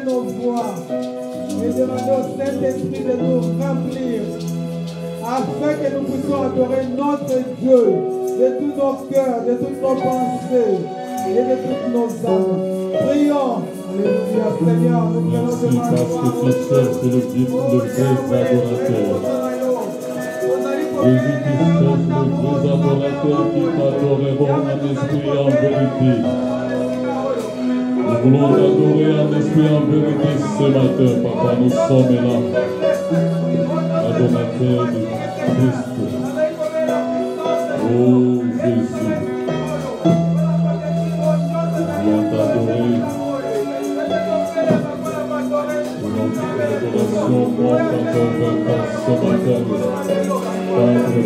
nos voix et demander au Saint-Esprit de nous remplir afin que nous puissions adorer notre Dieu de tous nos cœurs, de toutes nos pensées et de toutes nos âmes. Prions. Alléluia, Seigneur, nous prenons de ma parce que tu cherches le vrai adorateur. Jésus, tu cherches le vrai adorateur qui t'adoreront en esprit et en vérité. Nous voulons t'adorer en esprit et en vérité ce matin, Papa. Nous sommes là, adorateurs de Christ. Oh Jésus, nous voulons t'adorer. Notre adoration monte encore vers ta ce matin, Padre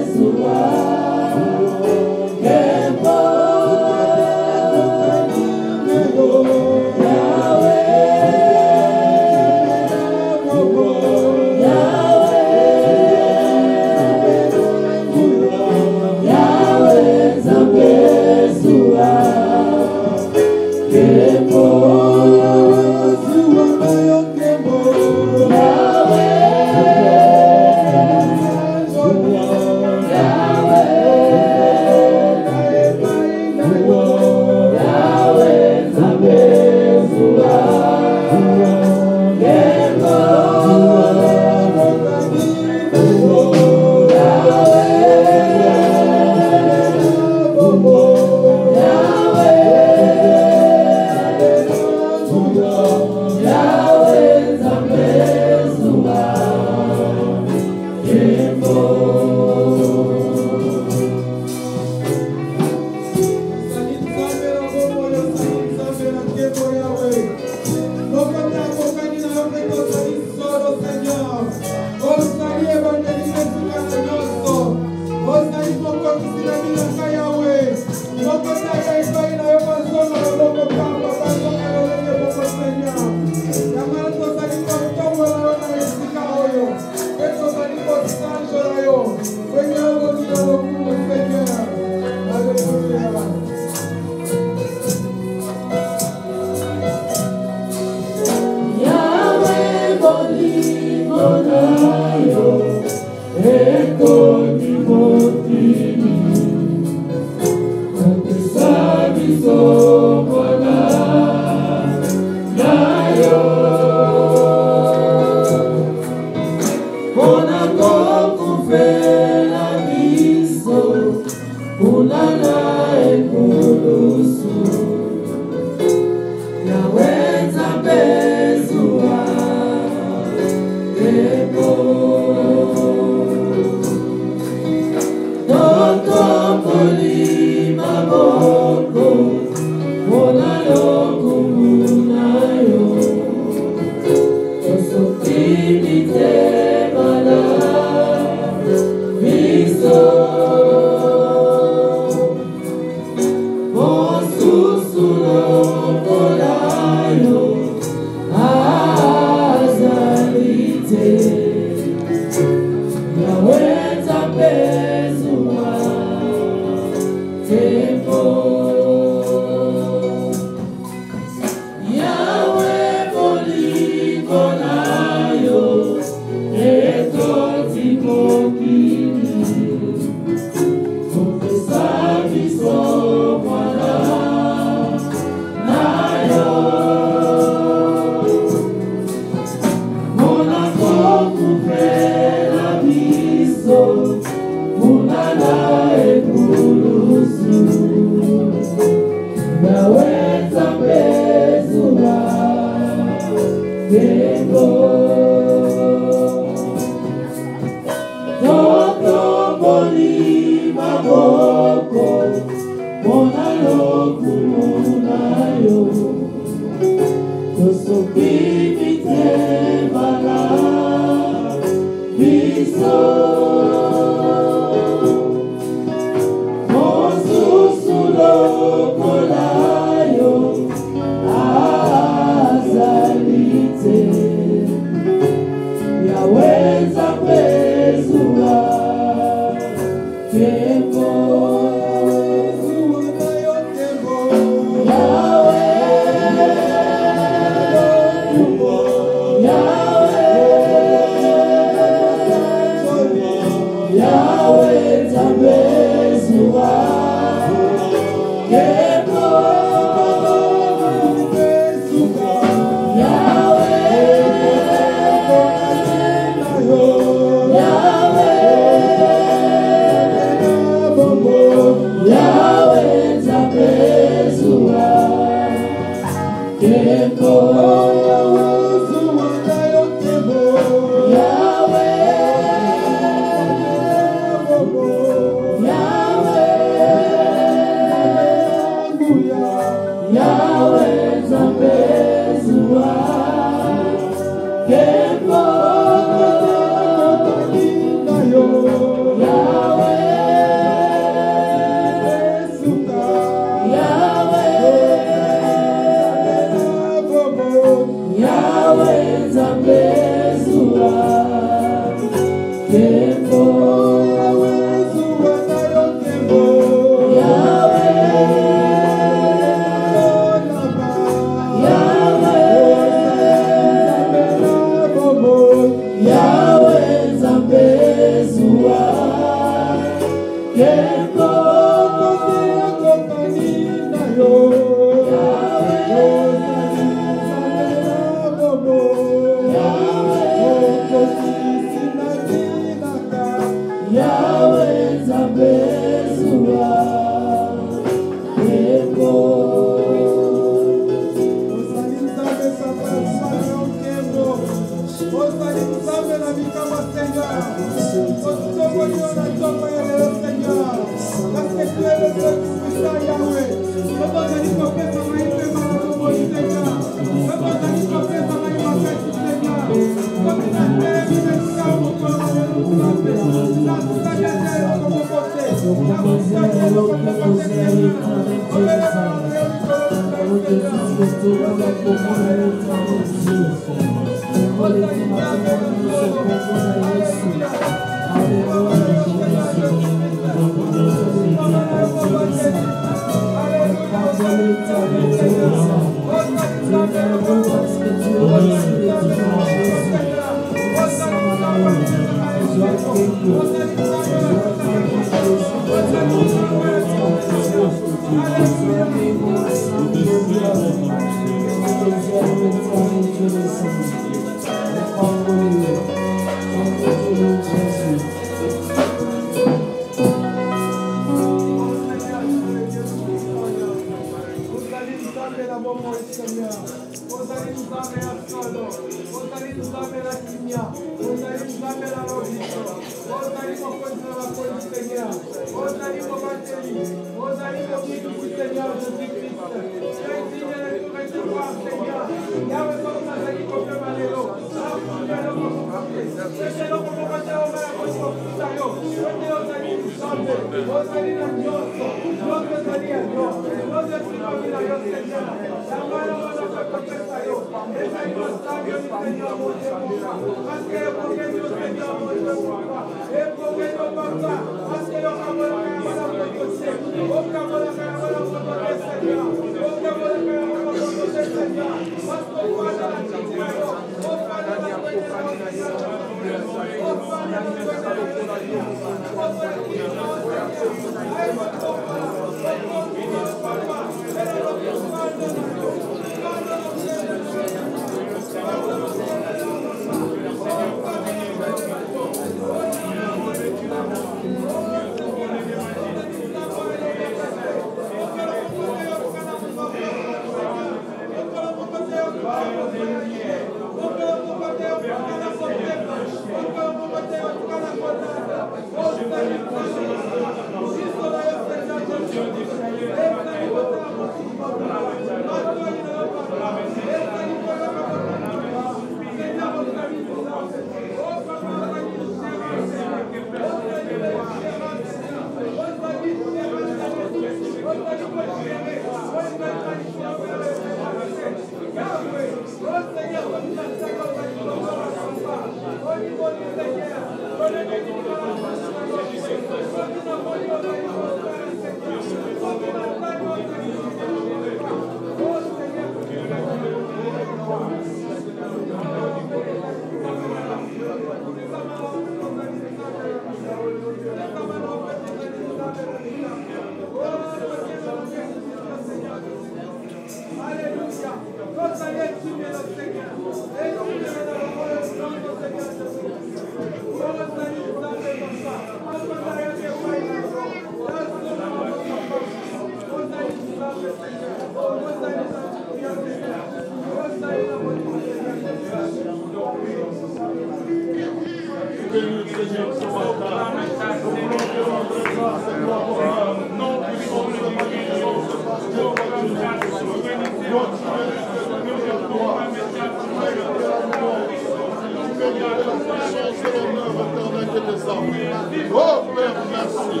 Oh Père, merci.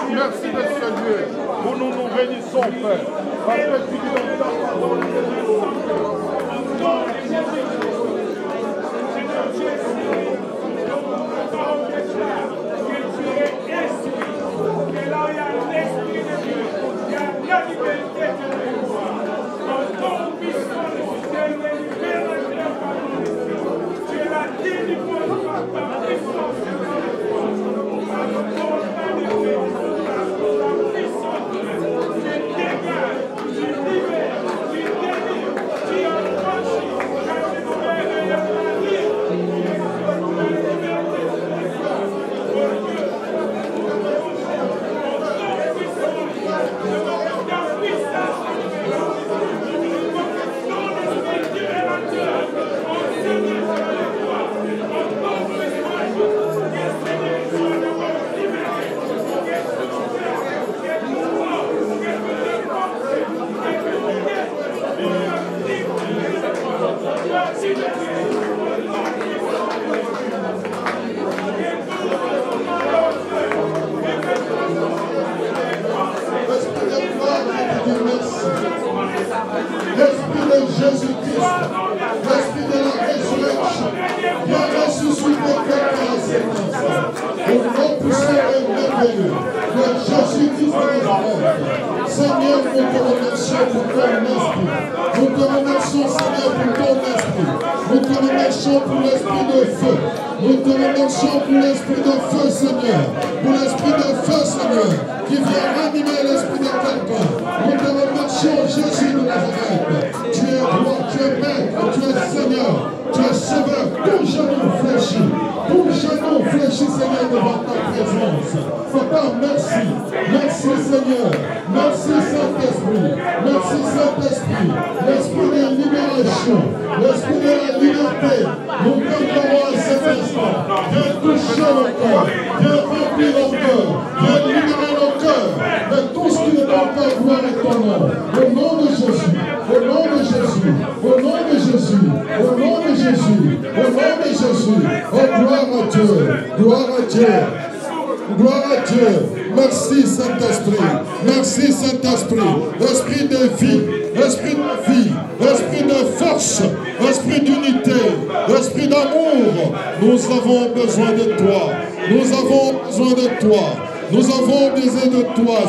Merci de ce Dieu où nous nous bénissons, Père. Parce que tu dis dans ta parole,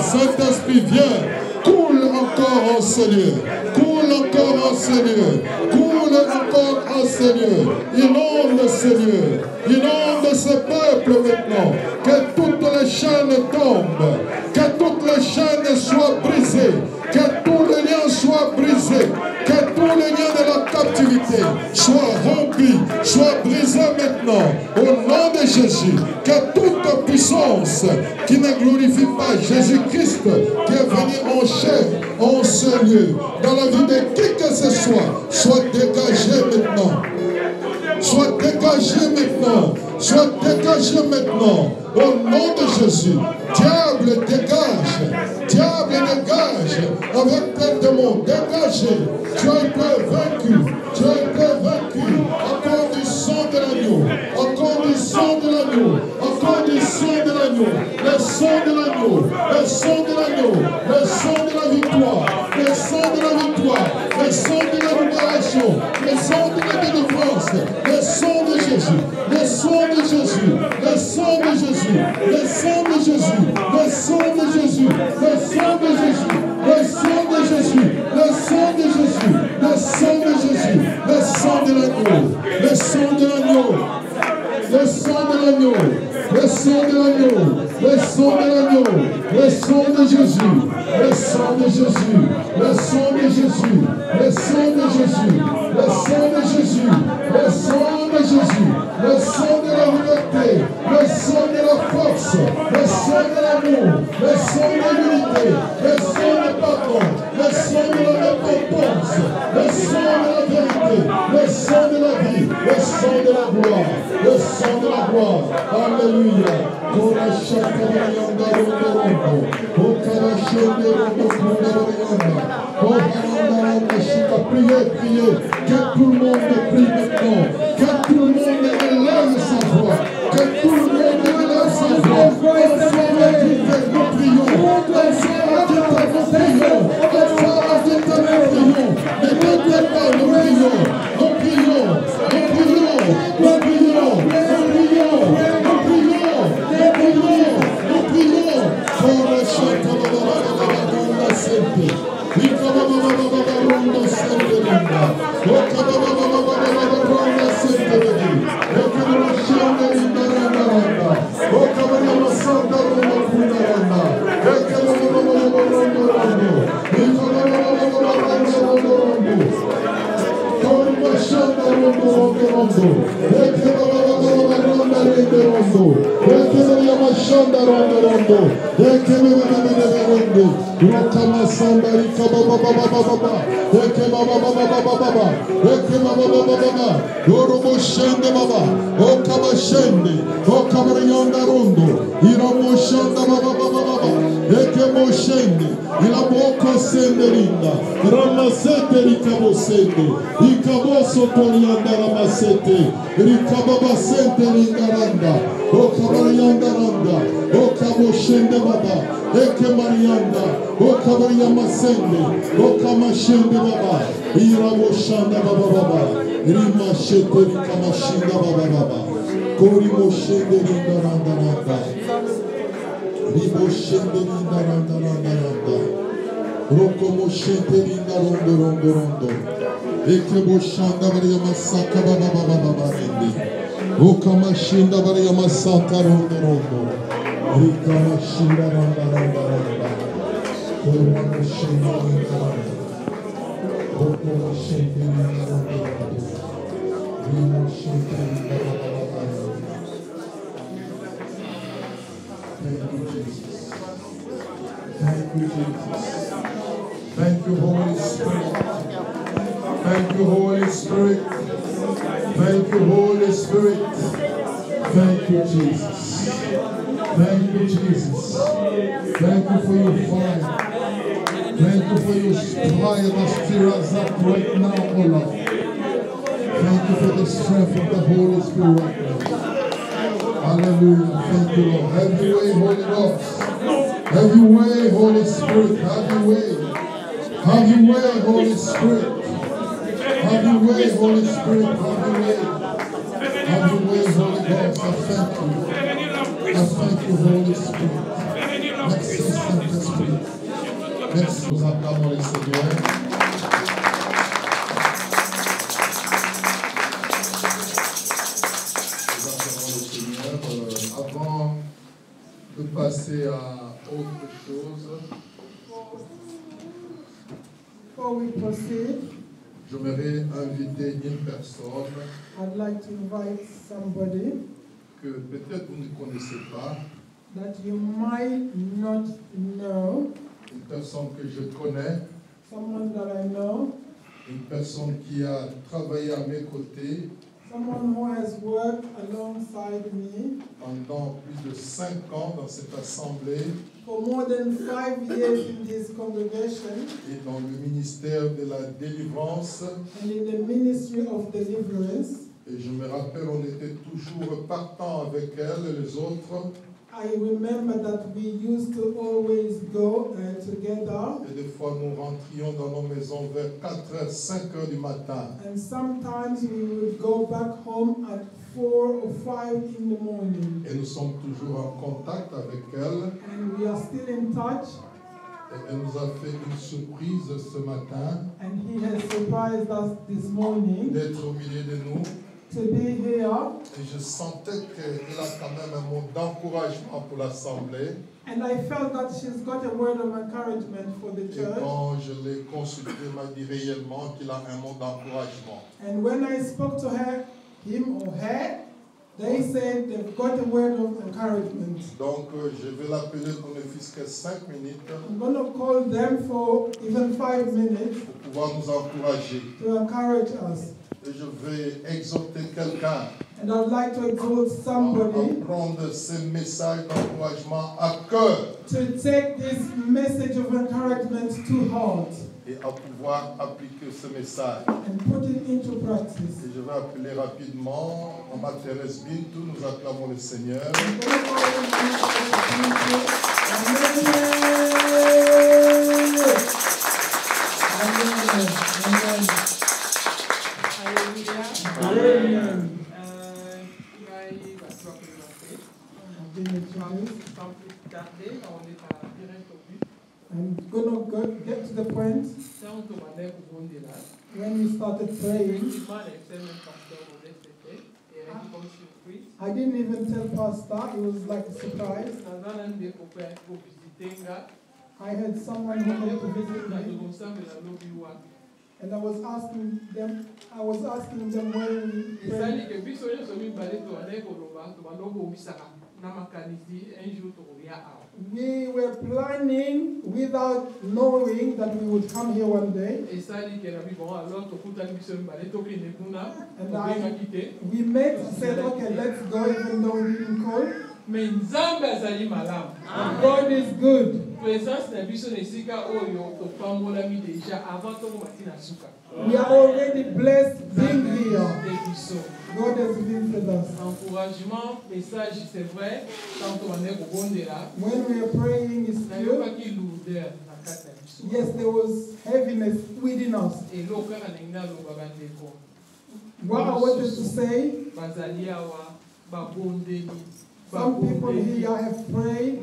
Saint-Esprit, viens, coule encore en ce lieu, coule encore en ce lieu, coule encore en ce lieu, inonde ce lieu, inonde ce peuple maintenant, que toutes les chaînes tombent, que toutes les chaînes soient brisées, que tous les liens soient brisés, que tous les liens de la captivité soient rompus, soient brisés maintenant, au nom de Jésus, que toute puissance qui ne glorifie pas Jésus-Christ, qui est venu en chair, en ce lieu, dans la vie de qui que ce soit dégagée maintenant. Soit dégagé maintenant. Soit dégagé maintenant. Au nom de Jésus. Diable, dégage. Diable, dégage. Avec tes démons, dégagez. Tu as été vaincu. Tu as été vaincu. Encore du sang de l'agneau. Encore du sang de l'agneau. Encore du sang de l'agneau. Le sang de l'agneau. Le sang de l'agneau. Le sang de la victoire. Le sang de la victoire. Le sang de la libération. sang de la délivrance, le sang de Jésus, le sang de Jésus, le sang de Jésus, le sang de Jésus, le sang de Jésus, le sang de Jésus, le sang de Jésus, le sang de Jésus, le sang de Jésus, le sang de l'agneau, le sang de l'agneau, le sang de l'agneau, le sang de l'agneau, le sang de l'agneau, le sang de Jésus, le sang de Jésus, le sang de Jésus, le sang de Jésus, le sang de Jésus, le sang de Jésus, le sang de la liberté, le sang de la force, le sang de l'amour, le sang de l'unité, le sang de pardon, le sang de la repentance, le sang de la vérité, le sang de la vie, le sang de la gloire, le sang de la gloire. Alléluia. Priez, priez, que tout le monde prie maintenant, que tout le monde élève sa voix, que tout le monde élève sa voix. Ensemble à Dieu, nous prions, ensemble à Dieu, nous prions, ensemble à Dieu, nous prions, ne t'inquiète pas, nous prions, nous prions, nous prions, nous prions, nous prions, nous prions, nous prions, nous prions, pour le chant de la sainteté. Eke Marianda, Oka Mariama Sende, Oka Mashende Baba, Iramo Shanda Baba Baba, Rima Shete Rikama Shinda Baba Baba, Korimo Shende Rinda Randa Randa, Rimo Shende Rinda Randa Randa Randa, Rokomo Shete Rinda Rondo Rondo Rondo, Eke Boshanda Mariama Saka Baba Baba Baba Rende, Oka Mashinda Mariama Saka Rondo Rondo, Rikama Shinda Randa Randa Randa, Korimo Shende Rinda Randa, Rokomo Shende Rinda Randa Randa, Rimo Shende Rinda Randa Randa. Thank you, Jesus. Thank you, Jesus. Thank you, Holy Spirit. Thank you, Holy Spirit. Thank you, Holy Spirit. Thank you, Jesus. Thank you, Jesus. Thank you for your fire. Thank you for your fire that stirs us up right now, O Lord. Thank you for the strength of the Holy Spirit right now. Hallelujah. Thank you, Lord. Have your way, Holy Ghost. Have your way, Holy Spirit. Have your way. Have your way, Holy Spirit. Have your way, Holy Spirit. Have your way. Have your way, Holy Ghost. I thank you. I thank you, Holy Spirit. Merci, Saint-Esprit. Merci. Nous acclamons le Seigneur. Nous acclamons le Seigneur. Avant de passer à autre chose, Before we proceed, j'aimerais inviter une personne I'd like to invite somebody que peut-être vous ne connaissez pas, that you might not know, une personne que je connais, someone that I know, une personne qui a travaillé à mes côtés someone who has worked alongside me pendant plus de 5 ans dans cette assemblée for more than 5 years in this congregation et dans le ministère de la délivrance. and in the ministry of deliverance. Et je me rappelle, on était toujours partant avec elle et les autres. I remember that we used to always go together. Et des fois, nous rentrions dans nos maisons vers 4h, 5h du matin. And sometimes we would go back home at 4 or 5 in the morning. Et nous sommes toujours en contact avec elle. And we are still in touch. Et elle nous a fait une surprise ce matin. And he has surprised us this morning D'être au milieu de nous. to be here. Et je sentais qu'elle a quand même un mot d'encouragement pour l'Assemblée. And I felt that she's got a word of encouragement for the Et church. quand je l'ai consulté, elle m'a dit réellement qu'il a un mot d'encouragement. And when I spoke to her, him or her, they said they've got a word of encouragement. Donc je vais l'appeler pour ne fût-ce que 5 minutes I'm going to call them for even 5 minutes pour pouvoir nous encourager. to encourage us. Et je vais exhorter quelqu'un And I'd like to exhort à somebody prendre ce message d'encouragement à cœur to take this message of encouragement to heart et à pouvoir appliquer ce message. and put it into practice. Et je vais appeler rapidement Maman Thérèse Bintou, nous acclamons le Seigneur. I'm gonna call them into Amen. Amen. Amen. I've been introduced. I'm gonna get to the point when we started praying. I didn't even tell Pastor, it was like a surprise. I had someone who came to visit me, and I was asking them when we prayed. We were planning without knowing that we would come here one day. And we met and said, okay, let's go, even though we didn't call. And God is good. We are already blessed being here. God has been with us. Encouragement, message, c'est vrai. When we are praying, it's true. Yes, there was heaviness within us. What I wanted to say, some people here have prayed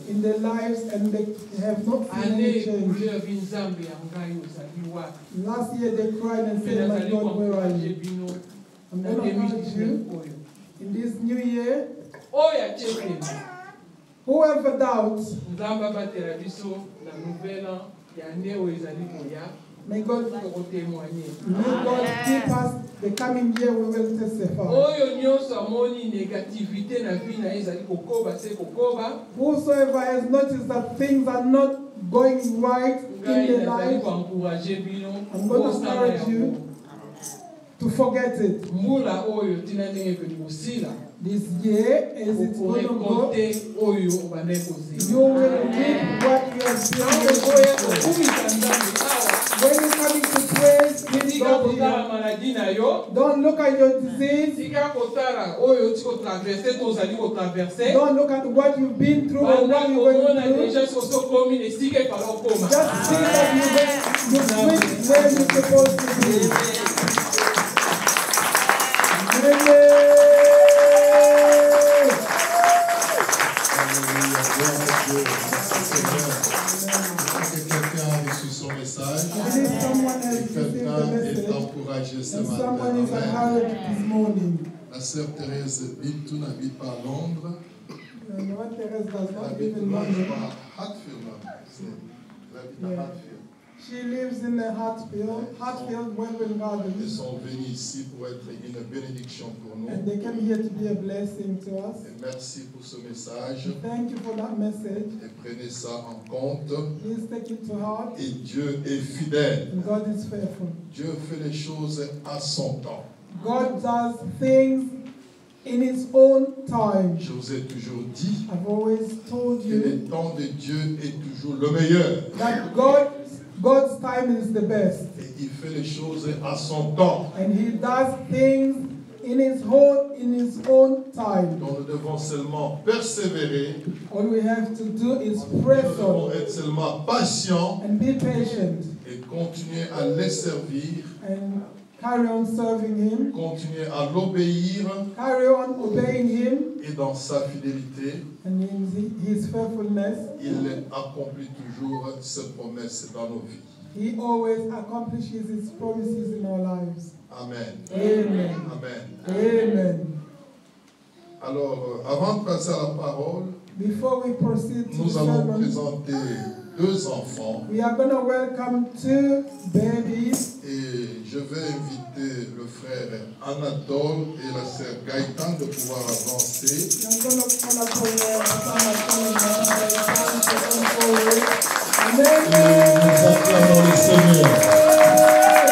in their lives and they have not seen any change. Last year they cried and said, my God, where are you? I'm going to urge you in this new year, whoever doubts, may God keep us. The coming year we will testify. Whosoever has noticed that things are not going right in their life, I'm going to encourage you to forget it. This year, as it's going to go, you will reap what you have been. When you're coming to praise, give God here. Don't look at your disease. Don't look at what you've been through or what you're going through. Just see that you've reached where you're supposed to be. La sœur Thérèse Bintou n'habite pas à Londres. Thérèse does not live in London. She lives in the Hartfield, Welwyn Gardens. Ils sont venus ici pour être une bénédiction pour nous. And they came here to be a blessing to us. Et merci pour ce message. Thank you for that message. Et prenez ça en compte. Please take it to heart. Et Dieu est fidèle. And God is faithful. Dieu fait les choses à son temps. God does things in His own time. Je vous ai toujours dit I've always told que you le temps de Dieu est toujours le meilleur. that God's time is the best. Et il fait les choses à son temps. And He does things in his own time. Donc nous devons seulement persévérer. All we have to do is Nous press devons on être seulement patients and be patient et continuer à les servir, and carry on serving him, continuer à l'obéir carry on obeying him, et dans sa fidélité, and in his faithfulness, il accomplit toujours ses promesses dans nos vies. he always accomplishes his promises in our lives. Amen. Amen. Amen. Amen. Alors, avant de passer à la parole, Before we proceed to the nous allons sermon, présenter deux enfants we are going to welcome 2 babies. et je vais inviter le frère Anatole et la sœur Gaëtan de pouvoir avancer. I'm going to call upon Amen. Nous acclamons le Seigneur.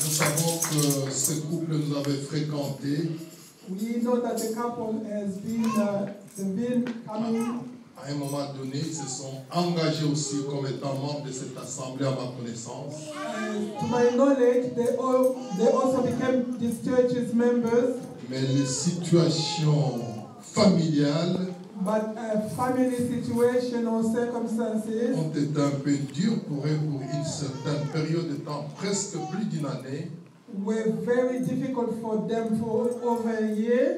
Nous savons que ce couple nous avait fréquenté We know that the couple has been coming. à un moment donné, ils se sont engagés aussi comme étant membres de cette assemblée à ma connaissance. To my knowledge, they also became this church's members. Mais les situations familiales But family situation or circumstances ont été un peu dures pour eux pour une certaine période de temps, presque plus d'une année. were very difficult for them for over a year.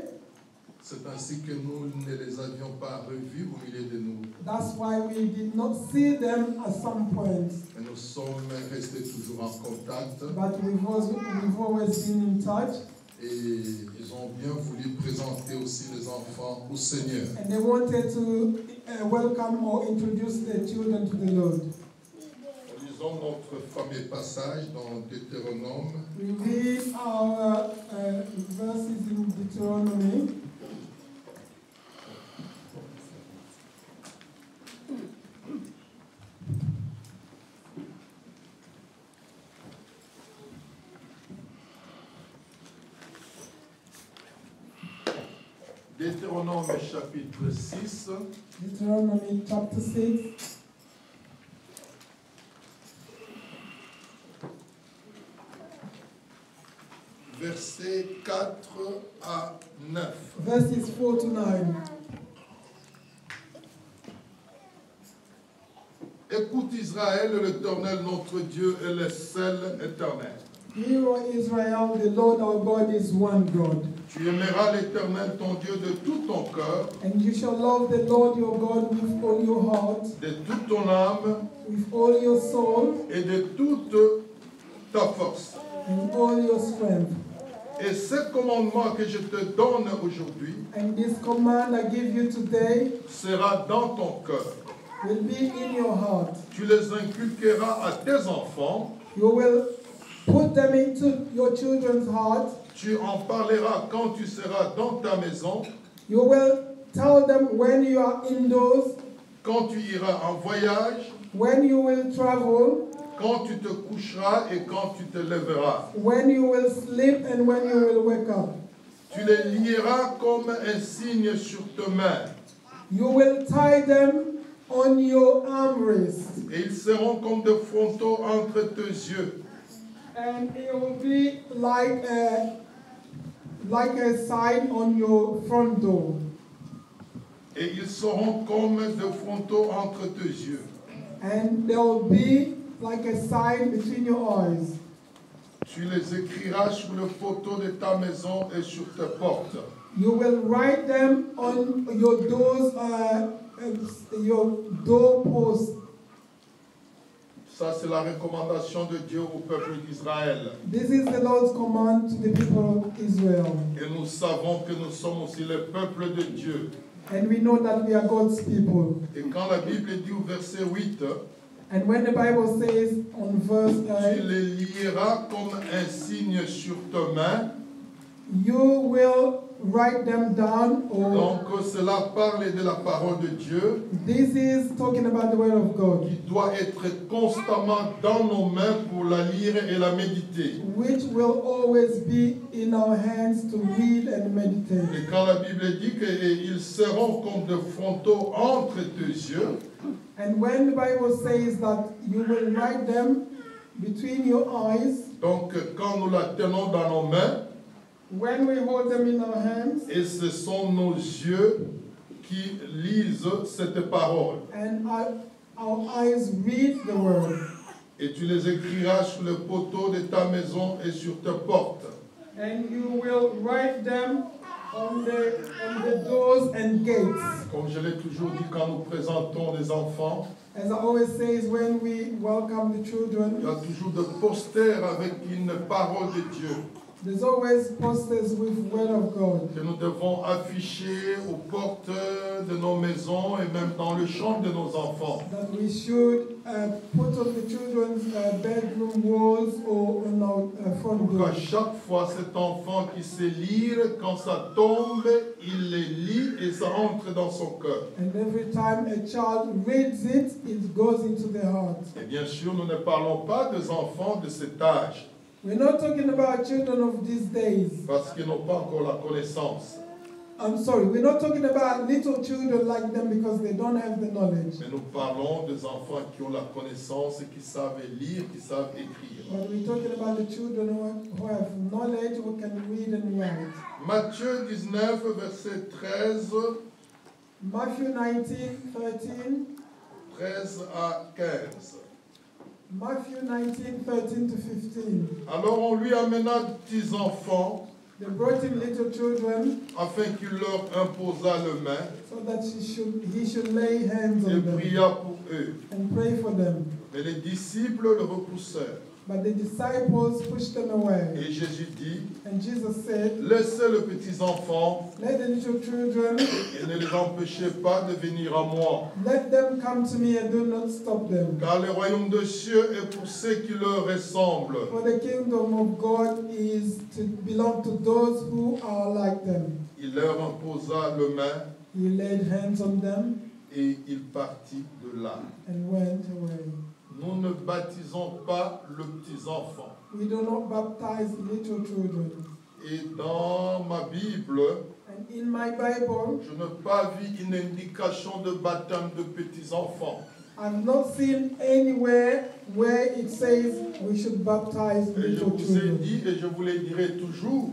C'est ainsi que nous ne les avions pas revus au milieu de nous. That's why we did not see them at some point. Mais nous sommes restés toujours en contact But we've always been in touch. et ils ont bien voulu présenter aussi les enfants au Seigneur. And they wanted to welcome or introduce their children to the Lord. Lisons notre fameux passage dans Deutéronome. We read our verses in Deuteronomy. Deutéronome chapitre 6, Deuteronomy chapter 6. versets 4 à 9. Verses 4 to 9. Écoute Israël, l'Éternel notre Dieu est le seul éternel. Hear, O Israel, the Lord our God is one God. Tu aimeras l'Éternel ton Dieu de tout ton cœur, And you shall love the Lord your God with all your heart, de toute ton âme with all your soul, et de toute ta force. and all your strength. Et ce commandement que je te donne aujourd'hui And this command I give you today sera dans ton cœur. will be in your heart. Tu les inculqueras à tes enfants. You will put them into your children's heart. Tu en parleras quand tu seras dans ta maison, You will tell them when you are indoors, quand tu iras en voyage, when you will travel, quand tu te coucheras et quand tu te lèveras. when you will sleep, and when you will wake up. Tu les lieras comme un signe sur ta main, You will tie them on your armrest, et ils seront comme des frontaux entre tes yeux. and it will be like a sign on your front door. Et ils seront comme des frontaux entre tes yeux. And there will be like a sign between your eyes. Tu les écriras sur le poteau de ta maison et sur tes portes. You will write them on your doors, your doorposts. Ça, c'est la recommandation de Dieu au peuple d'Israël. This is the Lord's command to the people of Israel. Et nous savons que nous sommes aussi le peuple de Dieu. And we know that we are God's people. Et quand la Bible dit au verset 8, And when the Bible says on verse tu 9, les lieras comme un signe sur ta main, you will write them down, or Donc cela parle de la parole de Dieu this is talking about the word of God, qui doit être constamment dans nos mains pour la lire et la méditer. which will always be in our hands to read and meditate. Et quand la Bible dit qu'ils seront comme de frontaux entre tes yeux, And when the Bible says that you will write them between your eyes, donc quand nous la tenons dans nos mains, when we hold them in our hands, et ce sont nos yeux qui lisent cette parole. and our eyes read the word, Et tu les écriras sur le poteau de ta maison et sur tes portes. and you will write them on the doors and gates. Comme je l'ai toujours dit quand nous présentons les enfants, As I always say, when we welcome the il y children, a toujours des posters avec une parole de Dieu there's always posters with word of God que nous devons afficher aux portes de nos maisons et même dans le champ de nos enfants. that we should put on the children's bedroom walls or on our front Pour door. qu'à chaque fois cet enfant qui sait lire, quand ça tombe, il les lit et ça entre dans son cœur. And every time a child reads it, it goes into their heart. Et bien sûr, nous ne parlons pas des enfants de cet âge We're not talking about children of these days. parce qu'ils n'ont pas encore la connaissance. I'm sorry, we're not talking about little children like them because they don't have the knowledge. Mais nous parlons des enfants qui ont la connaissance et qui savent lire, qui savent écrire. But we're talking about the children who have knowledge, who can read and write. Matthieu 19, verset 13, Matthew 19:13. 13 à 15. Matthew 19:13 to 15. Alors on lui amena de petits enfants They brought him little children afin qu'il leur imposât le main so that he should lay hands et on them pria pour eux. and pray for them. Mais les disciples le repoussèrent. But the disciples pushed them away. Et Jésus dit, And Jesus said, laissez les petits enfants let the little children, et ne les empêchez pas de venir à moi. let them come to me and do not stop them. Car le royaume des cieux est pour ceux qui leur ressemblent. For the kingdom of God is to belong to those who are like them. Il leur imposa le main He laid hands on them et il partit de là. and went away. Nous ne baptisons pas le petit enfant. We do not baptize little children. Et dans ma Bible, And in my Bible, je n'ai pas vu une indication de baptême de petits enfants. I've not seen anywhere where it says we should baptize Et je little vous ai children. dit et je vous le dirai toujours,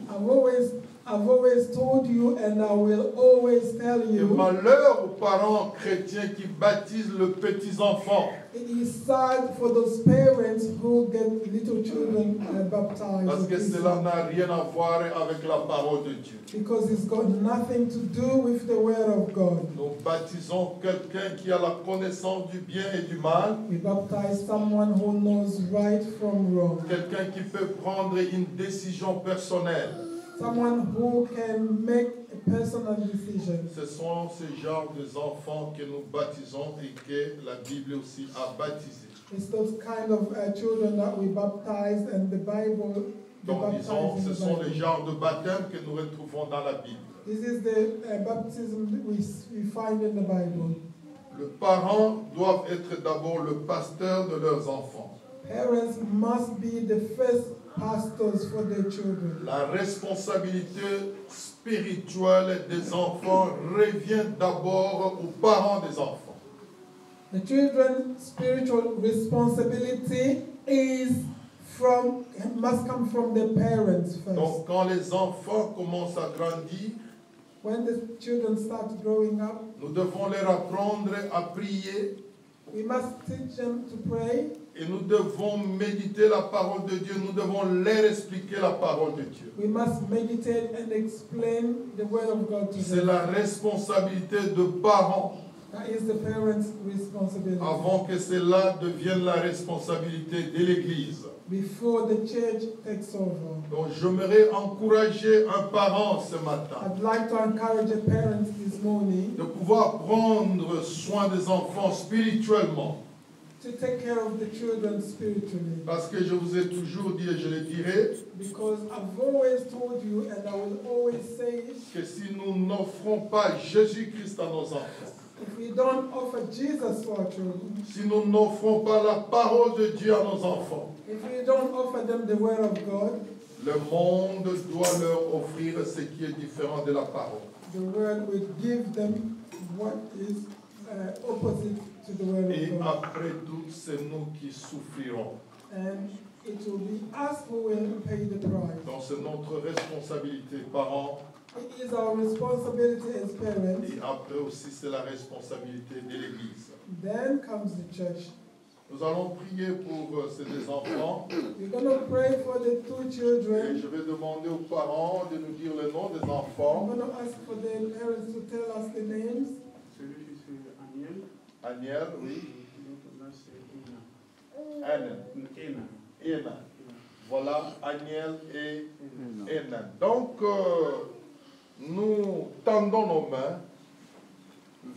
I've always told you and I will always tell que you, malheur aux parents chrétiens qui baptisent le petit enfant. it is sad for those parents who get little children baptized. Parce que cela n'a rien à voir avec la parole de Dieu. Because it's got nothing to do with the word of God. Nous baptisons quelqu'un qui a la connaissance du bien et du mal, We baptize someone who knows right from wrong. quelqu'un qui peut prendre une décision personnelle. Someone who can make a personal decision. Ce sont ces genres d'enfants que nous baptisons et que la Bible aussi a baptisé. It's those kind of children that we baptize and the Bible Donc disons, baptized in ce the sont les Bible. genres de baptême que nous retrouvons dans la Bible. This is the baptism that we find in the Bible. Les parents doivent être d'abord le pasteur de leurs enfants. Parents must be the first pastors for their children. La responsabilité spirituelle des enfants revient d'abord aux parents des enfants. The children's spiritual responsibility must come from the parents first. Donc quand les enfants commencent à grandir, When the children start growing up, nous devons leur apprendre à prier we must teach them to pray. et nous devons méditer la parole de Dieu. Nous devons leur expliquer la parole de Dieu. We must meditate and explain the word of God to C'est them. la responsabilité de parents That is the parents' responsibility. avant que cela devienne la responsabilité de l'Église. Before the church takes over. Donc j'aimerais encourager un parent ce matin I'd like to encourage the parents this morning de pouvoir prendre soin des enfants spirituellement. to take care of the children spiritually. Parce que je vous ai toujours dit et je le dirai, Because I've always told you and I will always say it, que si nous n'offrons pas Jésus-Christ à nos enfants, if we don't offer Jesus for our children, si nous n'offrons pas la parole de Dieu à nos enfants, if we don't offer them the word of God, le monde doit leur offrir ce qui est différent de la parole. the word will give them what is opposite to the word Et of God. après tout, c'est nous qui souffrirons. And it will be us who will pay the price. Donc c'est notre responsabilité, parents, It is our responsibility as parents. et après aussi c'est la responsabilité de l'Église. Then comes the church. Nous allons prier pour ces deux enfants We're going to pray for the two et children. je vais demander aux parents de nous dire le nom des I'm enfants. going to ask for the parents to tell us the names. Celui c'est Aniel. Aniel, oui. L'autre là c'est Anne. Ena. Ena. Voilà, Aniel et Ena. Donc, nous tendons nos mains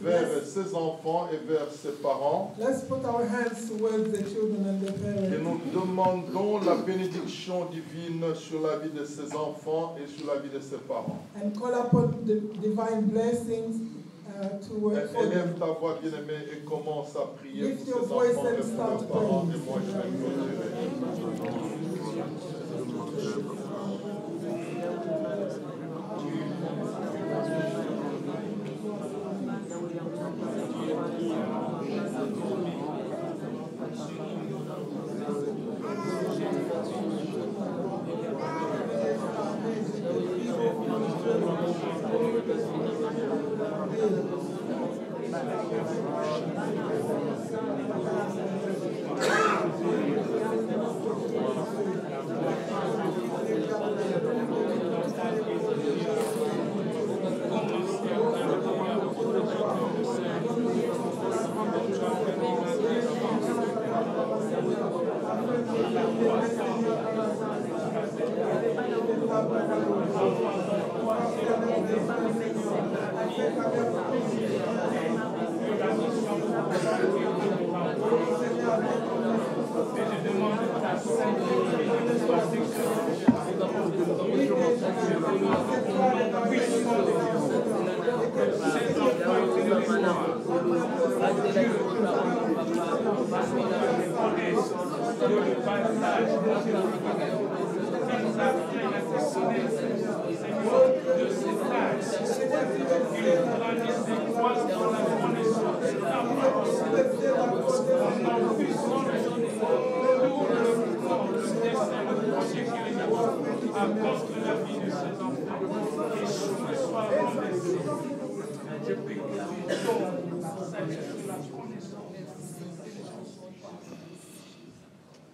vers ces enfants et vers ces parents Let's put our hands towards the children and the et parents. nous demandons la bénédiction divine sur la vie de ces enfants et sur la vie de ces parents. And call upon the divine blessings to work for Élève them. ta voix bien-aimée et commence à prier Lift pour your ces voice enfants and et pour start leurs parents praying. et moi je vais clôturer.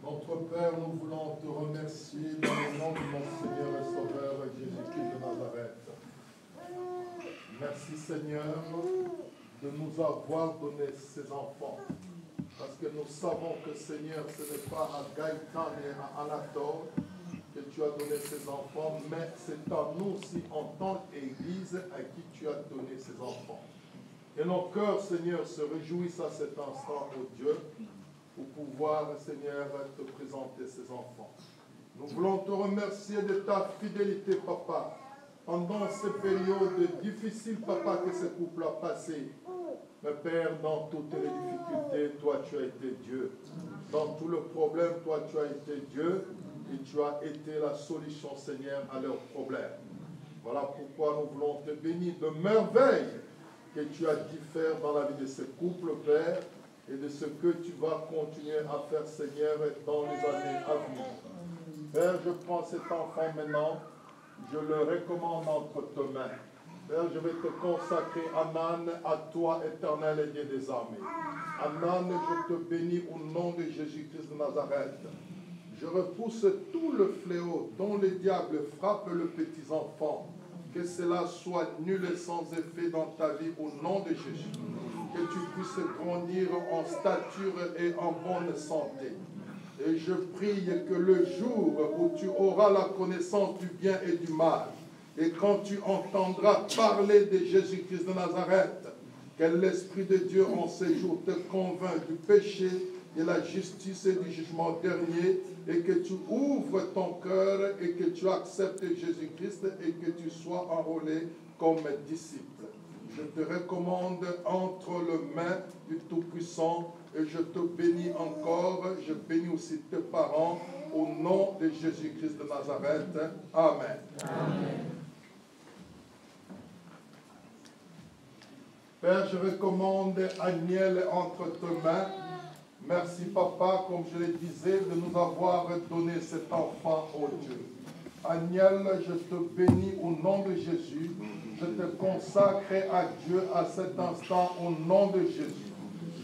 Notre Père, nous voulons te remercier dans le nom de mon Seigneur et Sauveur Jésus-Christ de Nazareth. Merci Seigneur de nous avoir donné ces enfants. Parce que nous savons que Seigneur, ce n'est pas à Gaëtan et à Anatole que tu as donné ces enfants, mais c'est à nous aussi en tant qu'Église à qui tu as donné ces enfants. Et nos cœurs, Seigneur, se réjouissent à cet instant, ô Dieu, pour pouvoir, Seigneur, te présenter ces enfants. Nous voulons te remercier de ta fidélité, Papa, pendant ces périodes difficiles, Papa, que ce couple a passé. Mais Père, dans toutes les difficultés, toi, tu as été Dieu. Dans tout le problème, toi, tu as été Dieu. Et tu as été la solution, Seigneur, à leurs problèmes. Voilà pourquoi nous voulons te bénir de merveilles que tu as dit faire dans la vie de ce couple, Père, et de ce que tu vas continuer à faire, Seigneur, dans les années à venir. Père, je prends cet enfant maintenant, je le recommande entre tes mains. Père, je vais te consacrer, Anan, à toi, éternel Dieu des armées. Anan, je te bénis au nom de Jésus-Christ de Nazareth. Je repousse tout le fléau dont le diable frappe le petit enfant. Que cela soit nul et sans effet dans ta vie au nom de Jésus. Que tu puisses grandir en stature et en bonne santé. Et je prie que le jour où tu auras la connaissance du bien et du mal, et quand tu entendras parler de Jésus-Christ de Nazareth, que l'Esprit de Dieu en ces jours te convainc du péché, de la justice et du jugement dernier, et que tu ouvres ton cœur et que tu acceptes Jésus-Christ et que tu sois enrôlé comme disciple. Je te recommande entre les mains du Tout-Puissant et je te bénis encore. Je bénis aussi tes parents au nom de Jésus-Christ de Nazareth. Amen. Amen. Père, je recommande Aniel entre tes mains. Merci, Papa, comme je le disais, de nous avoir donné cet enfant, oh Dieu. Aniel, je te bénis au nom de Jésus. Je te consacre à Dieu à cet instant au nom de Jésus.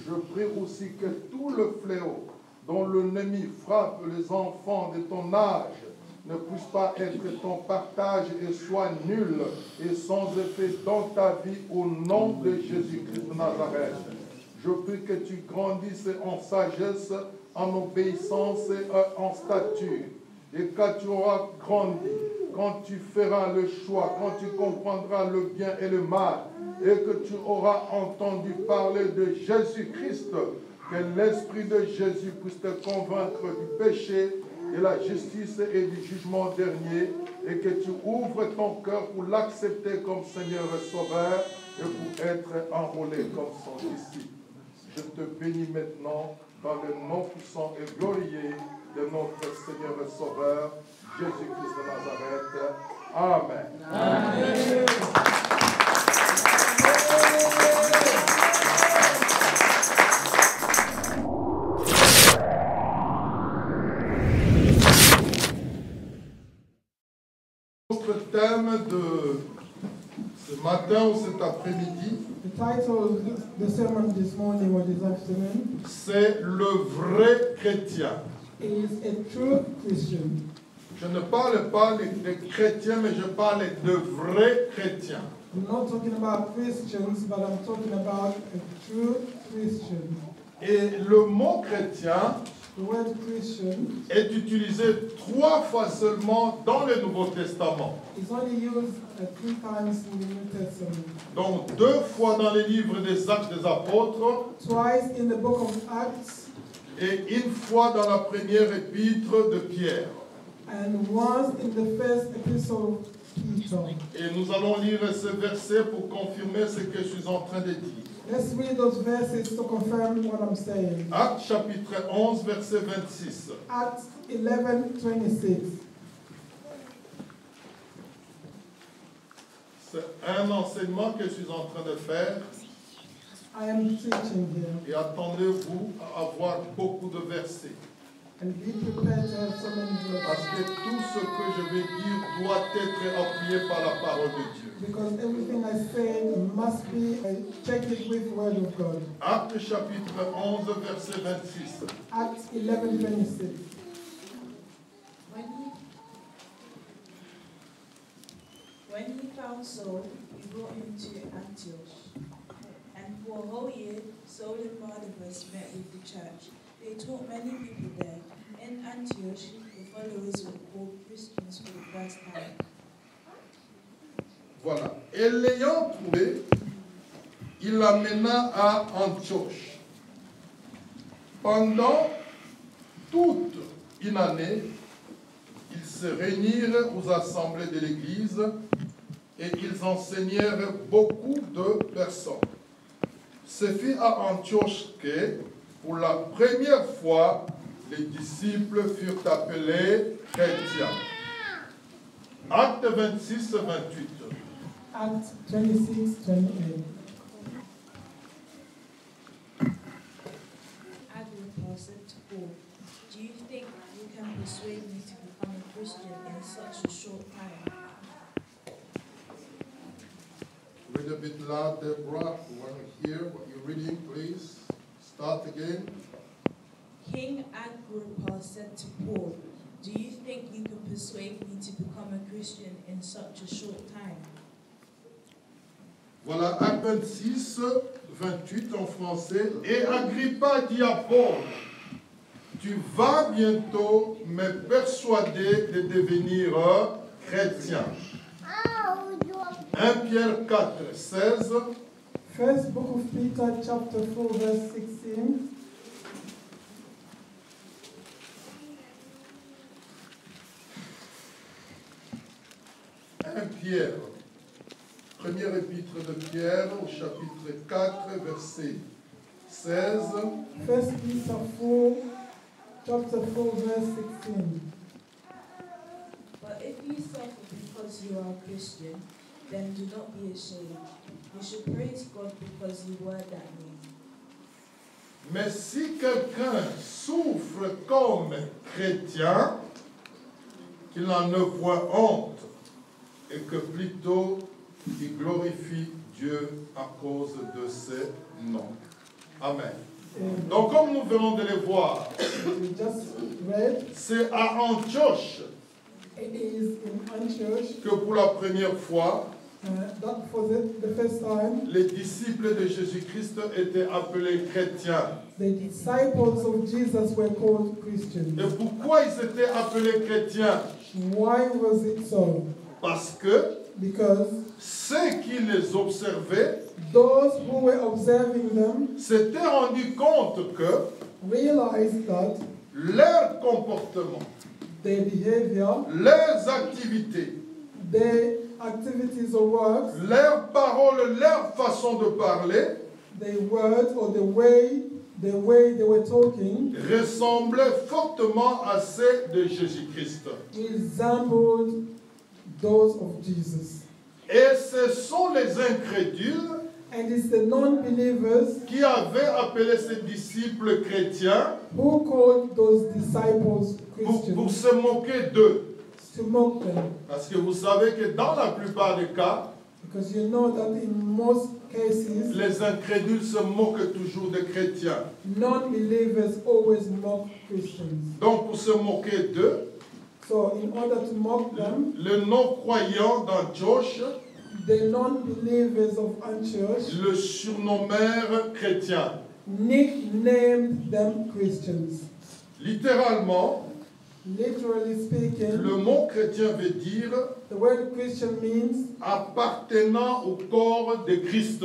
Je prie aussi que tout le fléau dont l'ennemi frappe les enfants de ton âge ne puisse pas être ton partage et soit nul et sans effet dans ta vie au nom de Jésus-Christ de Nazareth. Je prie que tu grandisses en sagesse, en obéissance et en stature. Et quand tu auras grandi, quand tu feras le choix, quand tu comprendras le bien et le mal, et que tu auras entendu parler de Jésus-Christ, que l'Esprit de Jésus puisse te convaincre du péché, de la justice et du jugement dernier, et que tu ouvres ton cœur pour l'accepter comme Seigneur et Sauveur, et pour être enrôlé comme son disciple. Je te bénis maintenant dans le nom puissant et glorieux de notre Seigneur et Sauveur, Jésus-Christ de Nazareth. Amen. Amen. Notre thème de ce matin ou cet après-midi, the title of the sermon this morning or this afternoon c'est le vrai chrétien. is a true Christian. Je ne parle pas des chrétiens, mais je parle de vrais chrétiens. I'm not talking about Christians, but I'm talking about a true Christian. Et le mot chrétien The word Christian est utilisé 3 fois seulement dans le Nouveau Testament. is only used 3 times in the New Testament. Donc 2 fois dans les livres des Actes des Apôtres Twice in the book of Acts et 1 fois dans la première épître de Pierre. and once in the first epistle of Peter. Et nous allons lire ce verset pour confirmer ce que je suis en train de dire. Let's read those verses to confirm what I'm saying. Actes chapitre 11, verset 26. Acts 11:26. C'est un enseignement que je suis en train de faire. I am teaching here. Et attendez-vous à avoir beaucoup de versets. And be prepared to have so many Parce verses. que tout ce que je vais dire doit être appuyé par la parole de Dieu. Because everything I say must be checked with the word of God. Actes chapitre 11, verset 26. Acts 11:26. When he found Saul, he brought him to Antioch. And for a whole year, Saul and Barnabas met with the church. They taught many people there. In Antioch, the followers were called Christians for the first time. Voilà. Et l'ayant trouvé, il l'amena à Antioche. Pendant toute une année, ils se réunirent aux assemblées de l'Église et ils enseignèrent beaucoup de personnes. Ce fut à Antioche que, pour la première fois, les disciples furent appelés chrétiens. Acte 26, 28. Acts 26:28. Agrippa said to Paul, "Do you think you can persuade me to become a Christian in such a short time?" Read a bit loud, Deborah. We want to hear what you're reading, please. Start again. King Agrippa said to Paul, "Do you think you can persuade me to become a Christian in such a short time?" Voilà, Acte 26, 28 en français. Et Agrippa dit à Paul, tu vas bientôt me persuader de devenir chrétien. 1 Pierre 4, 16. First book of Peter, chapter 4, verse 16. Pierre. Première épître de Pierre au chapitre 4, verset 16. First Peter 4, chapter 4, verse 16. But if you suffer because you are a Christian, then do not be ashamed. You should praise God because you were that name. Mais si quelqu'un souffre comme chrétien, qu'il n'en ne voit honte, et que plutôt il glorifie Dieu à cause de ses noms. Amen. Donc comme nous venons de les voir, We just read, c'est à Antioche it is in Antioch que pour la première fois, that for the first time, les disciples de Jésus-Christ étaient appelés chrétiens. the disciples of Jesus were called Christians. Et pourquoi ils étaient appelés chrétiens? Why was it so? Parce que Because ceux qui les observaient those who were observing them s'étaient rendus compte que realized that leur comportement, their behavior, leurs activités, their activities or works, leurs paroles, leur façon de parler their words or the way they were talking ressemblaient fortement à ceux de Jésus-Christ. resembled those of Jesus. Et ce sont les incrédules And it's the non-believers qui avaient appelé ces disciples chrétiens who called those disciples pour Christians se moquer d'eux. to mock them. Parce que vous savez que dans la plupart des cas, Because you know that in most cases, les incrédules se moquent toujours des chrétiens. non-believers always mock Christians. Donc pour se moquer d'eux, So in order to mock them, les non-croyants d'Antioche the non-believers of Antioch le surnommèrent chrétien. nicknamed them Christians. Littéralement, Literally speaking, le mot chrétien veut dire the word Christian means appartenant au corps de Christ,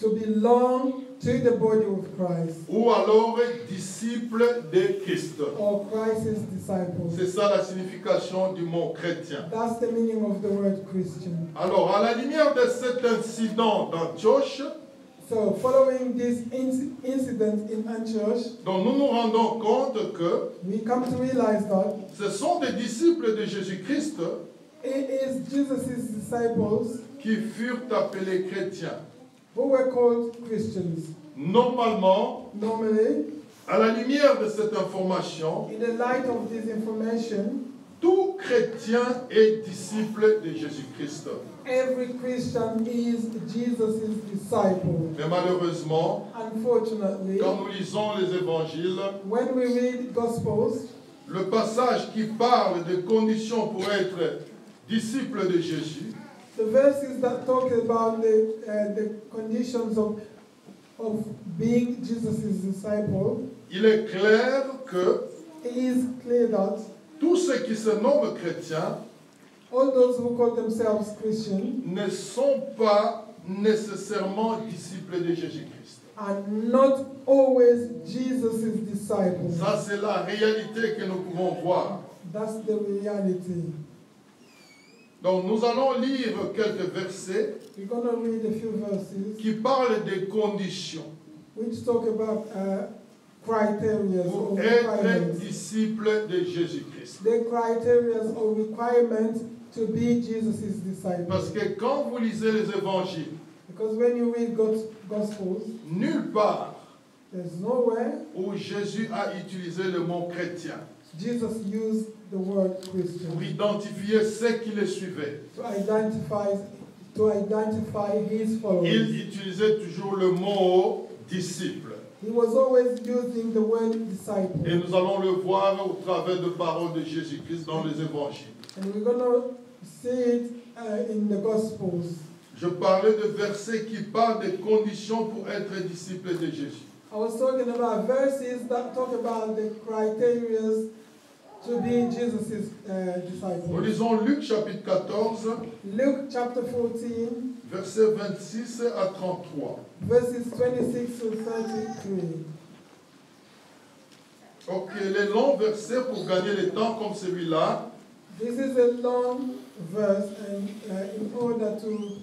to belong to the body of Christ, ou alors disciple de Christ. or Christ's disciples. C'est ça la signification du mot chrétien. That's the meaning of the word Christian. Alors, à la lumière de cet incident d'Antioche, So, following this incident in Antioch, dont nous nous rendons compte que we come to realize that ce sont des disciples de Jésus-Christ it is Jesus' disciples qui furent appelés chrétiens. who were called Christians. Normalement, Normally, à la lumière de cette information, in the light of this information, tout chrétien est disciple de Jésus-Christ. every Christian is Jesus' disciple. Mais malheureusement, Unfortunately, quand nous lisons les évangiles, when we read Gospels, le passage qui parle des conditions pour être disciple de Jésus, the verses that talk about the conditions of being Jesus' disciple, il est clair que it is clear that tous ceux qui se nomment chrétiens all those who call themselves Christian ne sont pas nécessairement disciples de Jésus-Christ. are not always Jesus' disciples. Ça, c'est la réalité que nous pouvons voir. That's the reality. Donc, nous allons lire quelques versets We're going to read a few verses qui parlent des conditions which talk about criteria or pour être requirements. disciple de Jésus-Christ. The criteria or requirements to be Jesus' Parce disciple. que quand vous lisez les évangiles, Because when you read Gospels, nulle part there's nowhere où Jésus a utilisé le mot chrétien Jesus used the word pour Christian identifier ceux qui le suivaient. to identify his followers. Il utilisait toujours le mot disciple. He was always using the word Et disciple. nous allons le voir au travers de paroles de Jésus-Christ dans les évangiles. And we're going to see it in the Gospels. Je parlais de versets qui parlent des conditions pour être disciple de Jésus. I was talking about verses that talk about the criteria to be Jesus' Nous disciple. lisons Luc chapitre 14, Luke chapter 14, versets 26 à 33. verses 26 to 33. Ok, les longs versets pour gagner le temps comme celui-là, This is a long verse, and in order to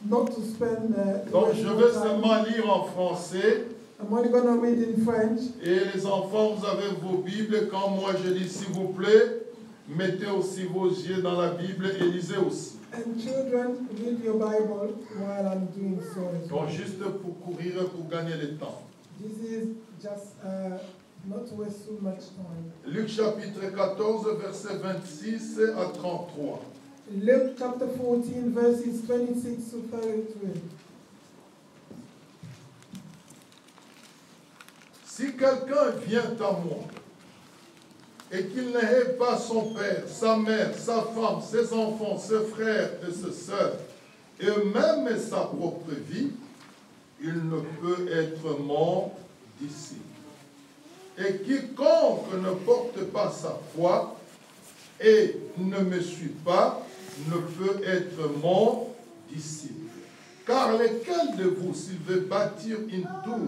not to spend Donc je vais seulement lire en français. I'm only going to read in French. Et les enfants, vous avez vos Bibles. Quand moi je lis, s'il vous plaît, mettez aussi vos yeux dans la Bible et lisez aussi. And children, read your Bible while I'm doing so as well. Donc juste pour courir, pour gagner le temps. This is just not to waste too much time. Luc chapitre 14, versets 26 à 33. Luke chapter 14, verses 26 to 33. Si quelqu'un vient à moi et qu'il n'ait pas son père, sa mère, sa femme, ses enfants, ses frères et ses sœurs, et même sa propre vie, il ne peut être mon disciple. Et quiconque ne porte pas sa foi et ne me suit pas, ne peut être mon disciple. Car lequel de vous, s'il veut bâtir une tour,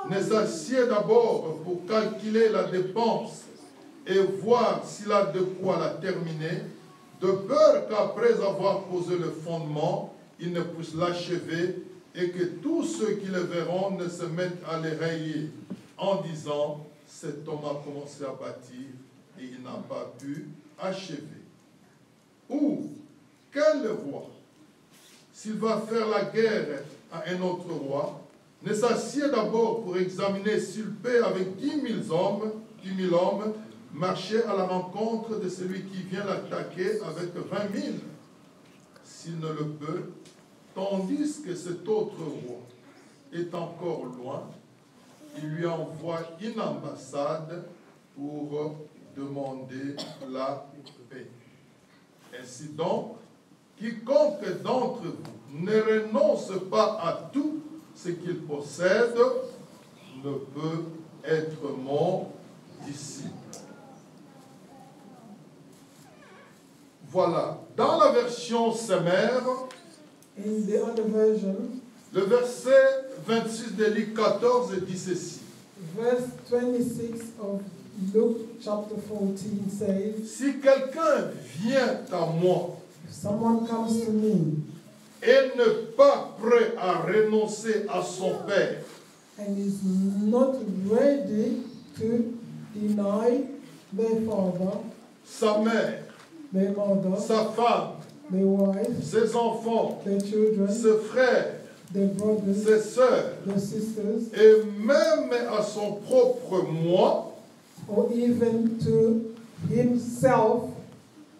ne s'assied d'abord pour calculer la dépense et voir s'il a de quoi la terminer, de peur qu'après avoir posé le fondement, il ne puisse l'achever et que tous ceux qui le verront ne se mettent à les rayer en disant « cet homme a commencé à bâtir et il n'a pas pu achever ». Ou quel roi, s'il va faire la guerre à un autre roi, ne s'assied d'abord pour examiner s'il peut avec 10 000 hommes marcher à la rencontre de celui qui vient l'attaquer avec 20 000, s'il ne le peut, tandis que cet autre roi est encore loin, il lui envoie une ambassade pour demander la paix. Ainsi donc, quiconque d'entre vous ne renonce pas à tout ce qu'il possède ne peut être mon disciple. Voilà. Dans la version Semère, In the other version, le verset 26 de Luc 14 dit ceci. verse 26 of Luke chapter 14 says, Si quelqu'un vient à moi if someone comes to me et n'est pas prêt à renoncer à son père, and is not ready to deny their father, sa mère, their mother, sa femme, their wife, ses enfants, their children, ses frères, their brothers, ses sœurs, their sisters, et même à son propre moi, or even to himself,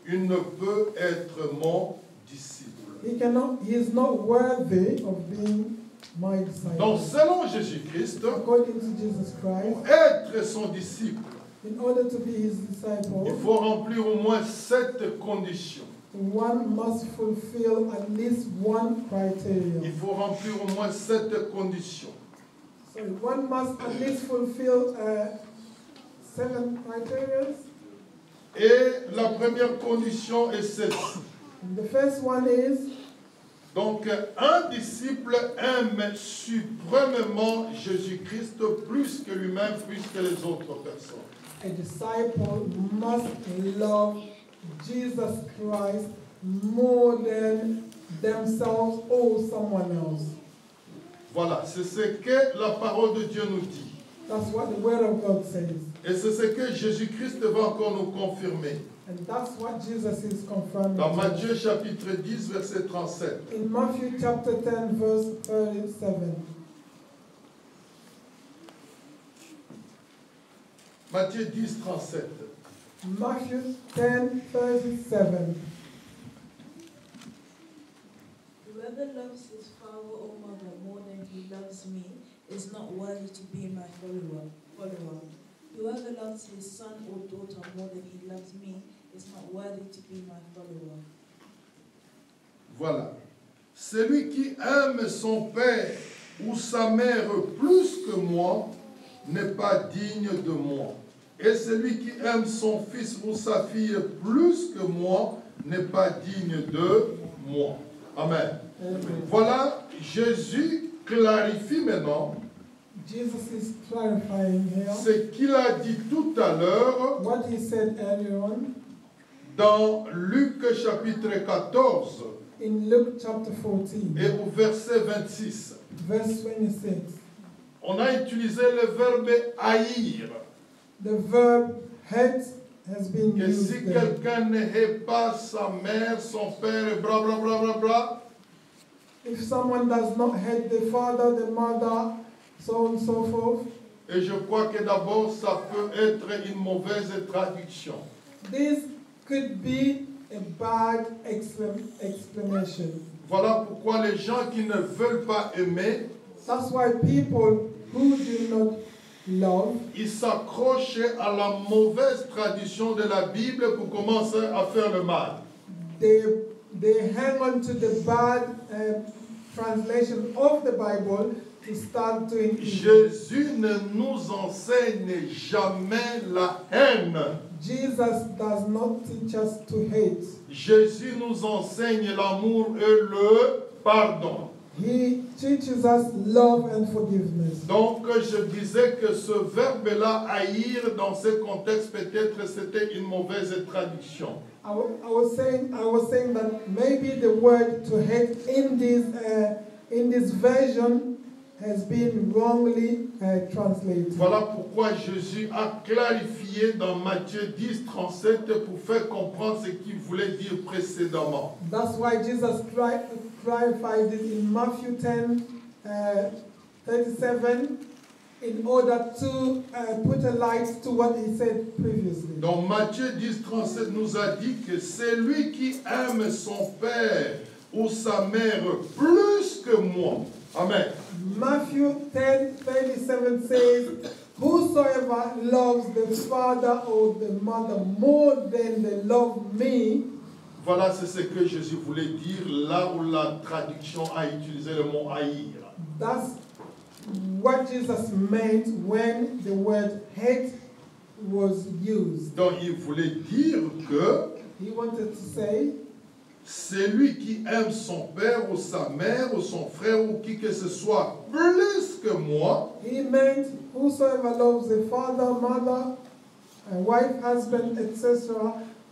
il ne peut être mon disciple. he is not worthy of being my disciple. Donc, selon Jésus-Christ, According to Jesus Christ, pour être son disciple, in order to be his il disciple, faut remplir au moins 7 conditions. one must fulfill at least one Il criteria. faut remplir au moins 7 conditions. So one must at least fulfill 7 criteria. Et la première condition est celle-ci. And the first one is, Donc, un disciple aime suprêmement Jésus-Christ plus que lui-même, plus que les autres personnes. a disciple must love Jesus Christ more than themselves or someone else. Voilà, c'est ce que la parole de Dieu nous dit. That's what the Word of God says. Et c'est ce que Jésus-Christ va encore nous confirmer. And that's what Jesus is confirming. Dans Matthieu chapitre 10, verset 37. In Matthew chapter 10, verse 37. Matthieu 10, 37. Matthew 10, 37. Whoever loves his father or mother more than he loves me is not worthy to be my follower. Whoever loves his son or daughter more than he loves me is not worthy to be my follower. Voilà. Celui qui aime son père ou sa mère plus que moi n'est pas digne de moi. Et celui qui aime son fils ou sa fille plus que moi n'est pas digne de moi. Amen. Voilà, Jésus clarifie maintenant Jesus is clarifying here ce qu'il a dit tout à l'heure what he said earlier on Dans Luc chapitre 14 In Luke chapter 14, et au verset 26, verse 26, on a utilisé le verbe haïr. the verb hate has been Que used si there. quelqu'un n'aimait pas sa mère, son père, et bla bla bla bla bla, If someone does not hate the father, the mother, so on and so forth, et je crois que d'abord ça peut être une mauvaise traduction. this could be a bad explanation. Voilà pourquoi les gens qui ne veulent pas aimer, That's why people who do not love, ils s'accrochent à la mauvaise traduction de la Bible pour commencer à faire le mal. they hang on to the bad translation of the Bible to start doing evil. Jésus ne nous enseigne jamais la haine. Jesus does not teach us to hate. Jésus nous enseigne l'amour et le pardon. He teaches us love and forgiveness. Donc je disais que ce verbe-là, haïr, dans ce contexte, peut-être c'était une mauvaise traduction. I was saying that maybe the word to hate in this version has been wrongly translated. Voilà pourquoi Jésus a clarifié dans Matthieu 10, 37 pour faire comprendre ce qu'il voulait dire précédemment. That's why Jesus clarified it in Matthew 10, 37 in order to put a light to what he said previously. Donc Matthieu 10, 37 nous a dit que c'est lui qui aime son père ou sa mère plus que moi. Amen. Matthew 10, 37 says, whosoever loves the father or the mother more than they love me. Voilà, c'est ce que Jésus voulait dire là où la traduction a utilisé le mot haïr. That's what Jesus meant when the word hate was used. Donc il voulait dire que He wanted to say, celui qui aime son père ou sa mère ou son frère ou qui que ce soit plus que moi, he meant whosoever loves the father, mother, wife, husband, etc.,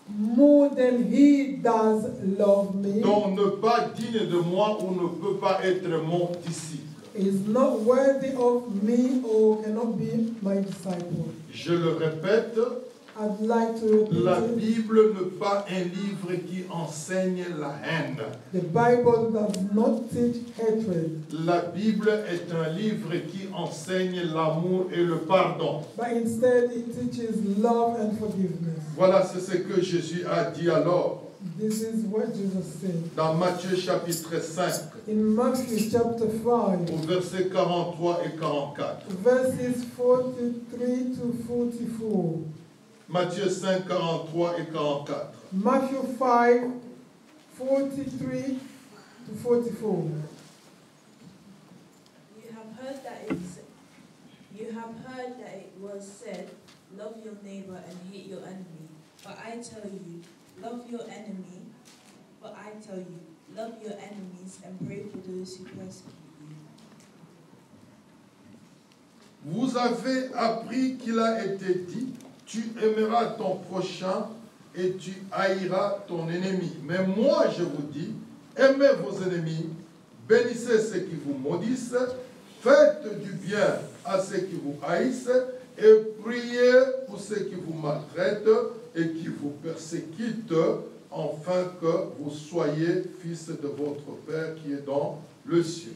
more than he does love me, donc ne pas digne de moi ou ne peut pas être mon disciple. is not worthy of me or cannot be my disciple. Je le répète, I'd like to repeat la it. Bible n'est pas un livre qui enseigne la haine. The Bible does not teach hatred, La Bible est un livre qui enseigne l'amour et le pardon. but instead it teaches love and forgiveness. Voilà, c'est ce que Jésus a dit alors This is what Jesus said. dans Matthieu chapitre 5, In Matthew chapter 5, au verset 43 et 44. verses 43 to 44. Matthieu 5, 43 et 44. Matthew 5, 43 to 44. You have heard that it was said, love your neighbor and hate your enemy. But I tell you, love your enemy. But I tell you, love your enemies and pray for those who persecute you. Vous avez appris qu'il a été dit, tu aimeras ton prochain et tu haïras ton ennemi. Mais moi, je vous dis, aimez vos ennemis, bénissez ceux qui vous maudissent, faites du bien à ceux qui vous haïssent et priez pour ceux qui vous maltraitent et qui vous persécutent, afin que vous soyez fils de votre Père qui est dans le ciel.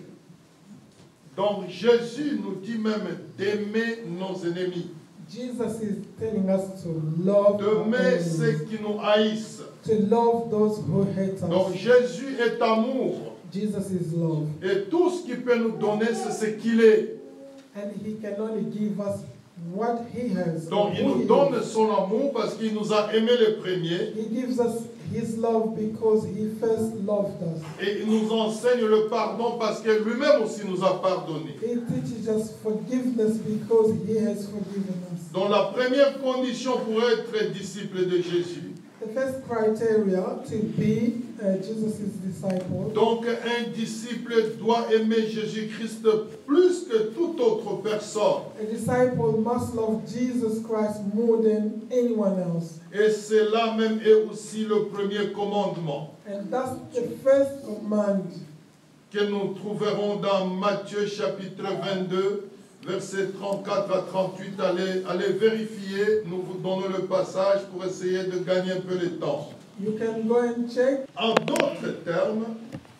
Donc Jésus nous dit même d'aimer nos ennemis, Jesus is telling us to love our d'aimer ceux enemies, qui nous haïssent. to love those who hate Donc us. Jésus est amour Jesus is love, et tout ce qu'il peut nous donner, c'est ce qu'il est. and he can only give us what he has. Donc il who nous he donne is. son amour parce qu'il nous a aimés les premiers He gives us his love because he first loved us. et il nous enseigne le pardon parce que lui-même aussi nous a pardonné. He teaches us forgiveness because he has forgiven us. Donc la première condition pour être disciple de Jésus, The the first criteria to be Jesus' disciple. Donc un disciple doit aimer Jésus-Christ plus que toute autre personne. A disciple must love Jesus Christ more than anyone else. Et cela même est aussi le premier commandement And that's the first command que nous trouverons dans Matthieu chapitre 22, versets 34 à 38. Allez vérifier, nous vous donnons le passage pour essayer de gagner un peu le temps. You can go and check. En d'autres termes,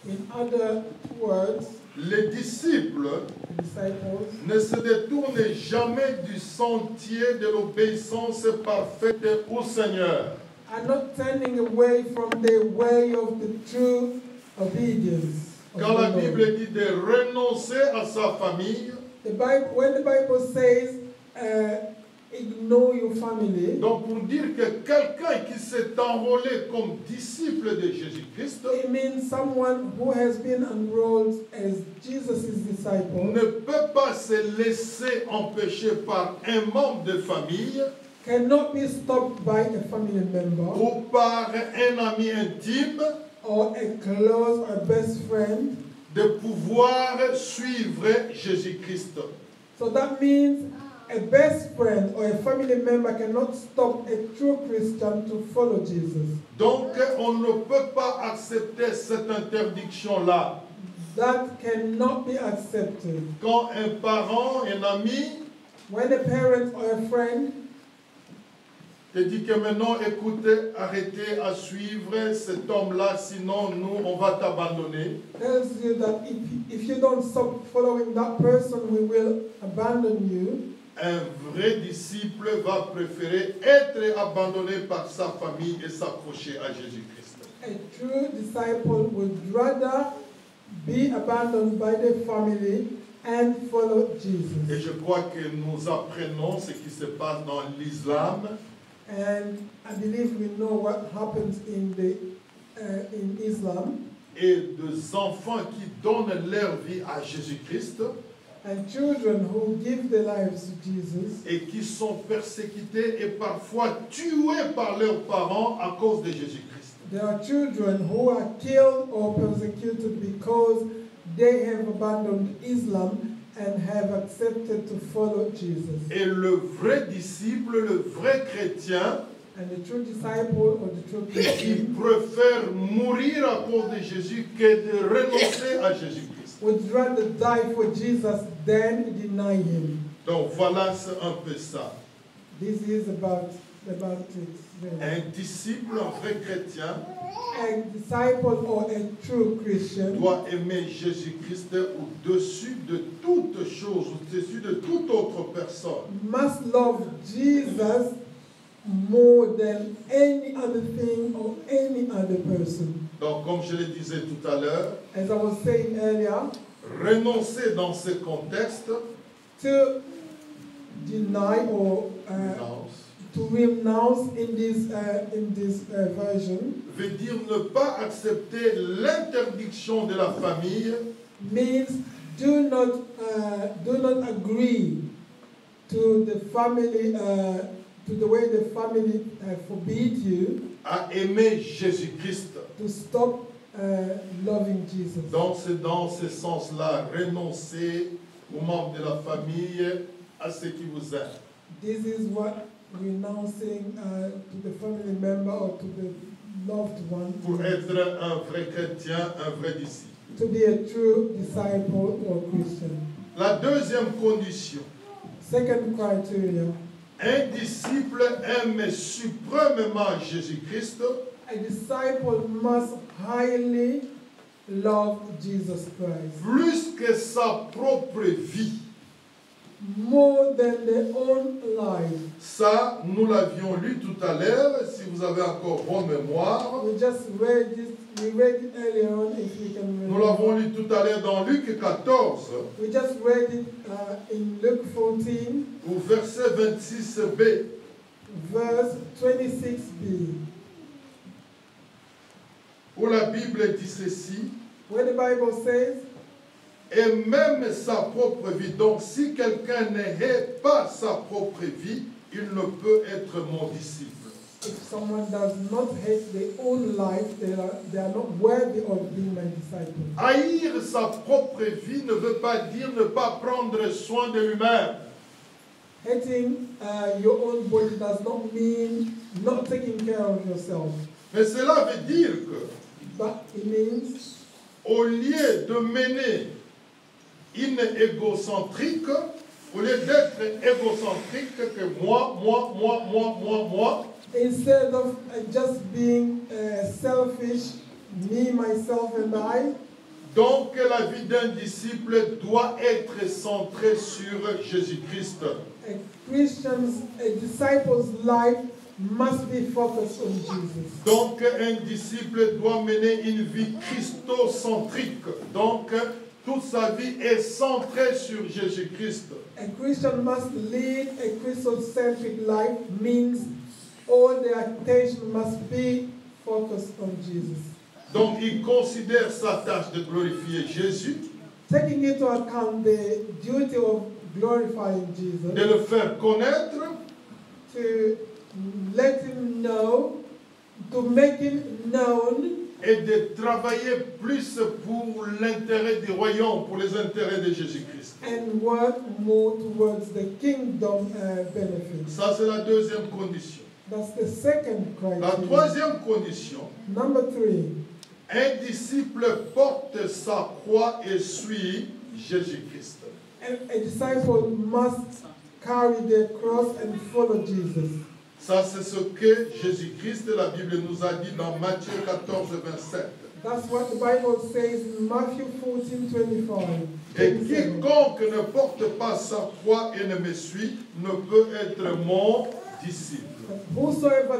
In other words, les disciples disciples ne se détournent jamais du sentier de l'obéissance parfaite au Seigneur. are not turning away from the way of the true obedience. of Quand la the Lord. Bible dit de renoncer à sa famille, The Bible, when the Bible says, ignore your family, donc pour dire que quelqu'un qui s'est enrôlé comme disciple de Jésus-Christ it means someone who has been enrolled as Jesus' disciple ne peut pas se laisser empêcher par un membre de famille cannot be stopped by a family member ou par un ami intime or a close or best friend. de pouvoir suivre Jésus-Christ. So that means a best friend or a family member cannot stop a true Christian to follow Jesus. Donc on ne peut pas accepter cette interdiction-là. That cannot be accepted. Quand un parent, un ami, When a parent or a friend te dit que maintenant, écoutez, arrêtez à suivre cet homme-là, sinon nous, on va t'abandonner. tells you that if you don't stop following that person, we will abandon you. Un vrai disciple va préférer être abandonné par sa famille et s'accrocher à Jésus-Christ. A true disciple would rather be abandoned by the family and follow Et Jesus. je crois que nous apprenons ce qui se passe dans l'islam. And I believe we know what happens in Islam. Et des enfants qui donnent leur vie à Jésus-Christ And children who give their lives to Jesus et qui sont persécutés et parfois tués par leurs parents à cause de Jésus-Christ. there are children who are killed or persecuted because they have abandoned Islam and have accepted to follow Jesus. Et le vrai disciple, le vrai chrétien, And the true disciple or the true il Christian préfère mourir à cause de Jésus que de renoncer à Jésus-Christ. would rather die for Jesus than deny him. Donc voilà, c'est un peu ça. This is about it. Really. Un disciple, un vrai chrétien, A disciple or a true Christian doit aimer Jésus-Christ au-dessus de toute chose, au-dessus de toute autre personne. must love Jesus more than any other thing or any other person. Donc, comme je le disais tout à l'heure, As I was saying earlier, renoncer dans ce contexte to deny or to renounce in this version veut dire ne pas accepter l'interdiction de la famille means do not agree to the family to the way the family forbid you à aimer Jésus-Christ. to stop loving Jesus. Donc, c'est dans ce sens-là, renoncer aux membres de la famille, à ceux qui vous aiment. This is what renouncing to the family member or to the loved one Pour être un vrai chrétien, un vrai disciple. to be a true disciple or Christian. La deuxième condition, Second criteria, un disciple aime suprêmement Jésus-Christ a disciple must highly love Jesus Christ plus que sa propre vie. more than their own life. Ça, nous l'avions lu tout à l'heure, si vous avez encore bonne mémoire. We just read this. We read it earlier on, if you can Nous remember. l'avons lu tout à l'heure dans Luc 14, We just read it in Luke 14, au verset 26b. verse 26b, Où la Bible dit ceci, where the Bible says, et même sa propre vie. Donc, si quelqu'un n'ait pas sa propre vie, il ne peut être mon disciple. If someone does not hate their own life, they are not worthy of being my disciple. Haïr sa propre vie ne veut pas dire ne pas prendre soin de lui-même. Hating your own body does not mean not taking care of yourself. Mais cela veut dire que, But it means au lieu de mener une égocentrique, au lieu d'être égocentrique que moi, instead of just being selfish, me, myself, and I, donc la vie d'un disciple doit être centrée sur Jésus-Christ. a disciple's life must be focused on Jesus. Donc un disciple doit mener une vie christocentrique. Donc toute sa vie est centrée sur Jésus-Christ. A Christian must lead a Christocentric life means all the attention must be focused on Jesus. Donc il considère sa tâche de glorifier Jésus, Taking into account the duty of glorifying Jesus, de le faire connaître, to let him know, to make him known, et de travailler plus pour l'intérêt du royaume, pour les intérêts de Jésus-Christ. and work more towards the kingdom benefits. Ça, c'est la deuxième condition. That's the second La criteria. troisième condition, Number 3, un disciple porte sa croix et suit Jésus-Christ. a disciple must carry their cross and follow Jesus. Ça, c'est ce que Jésus-Christ, la Bible nous a dit dans Matthieu 14, 27. That's what the Bible says in Matthew 14:25. Et quiconque ne porte pas sa croix et ne me suit ne peut être mon disciple. Whosoever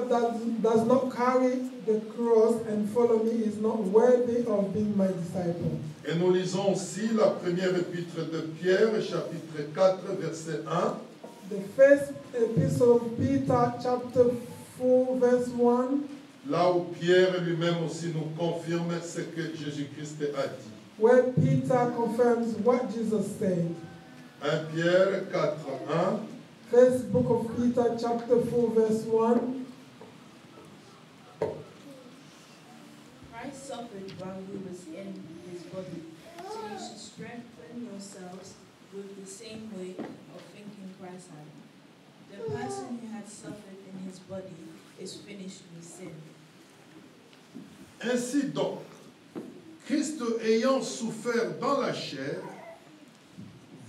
does not carry the cross and follow me is not worthy of being my disciple. Et nous lisons aussi la première épître de Pierre, chapitre 4, verset 1. The first epistle of Peter, chapter 4, verse 1, Là où Pierre lui-même aussi nous confirme ce que Jésus-Christ a dit. where Peter confirms what Jesus said. 1 Pierre 4, 1. First book of Peter, chapter 4, verse 1. Christ suffered while he was in his body, so you should strengthen yourselves with the same way of thinking Christ had. The person who had suffered in his body is finished with sin. Ainsi donc, Christ ayant souffert dans la chair,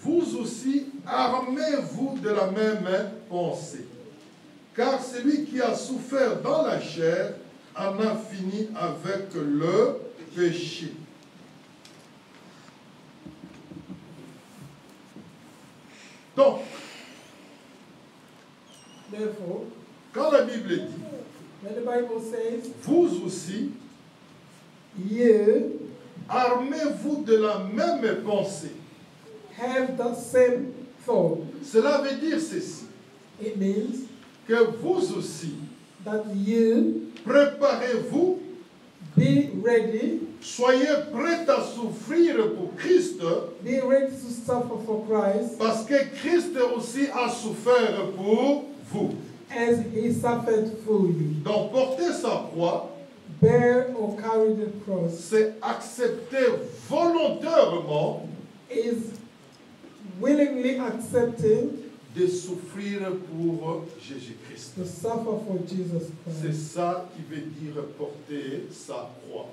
vous aussi armez-vous de la même pensée. Car celui qui a souffert dans la chair en a fini avec le péché. Donc, Therefore, quand la Bible dit, when the Bible says, vous aussi you armez-vous de la même pensée, have the same thought, cela veut dire ceci, it means que vous aussi that you préparez-vous, be ready, soyez prêts à souffrir pour Christ, be ready to suffer for Christ parce que Christ aussi a souffert pour vous. as he suffered for you. Donc porter sa croix, Bear or carry the cross c'est accepter volontairement is willingly accepting de souffrir pour Jésus-Christ. to suffer for Jesus C'est Christ. ça qui veut dire porter sa croix.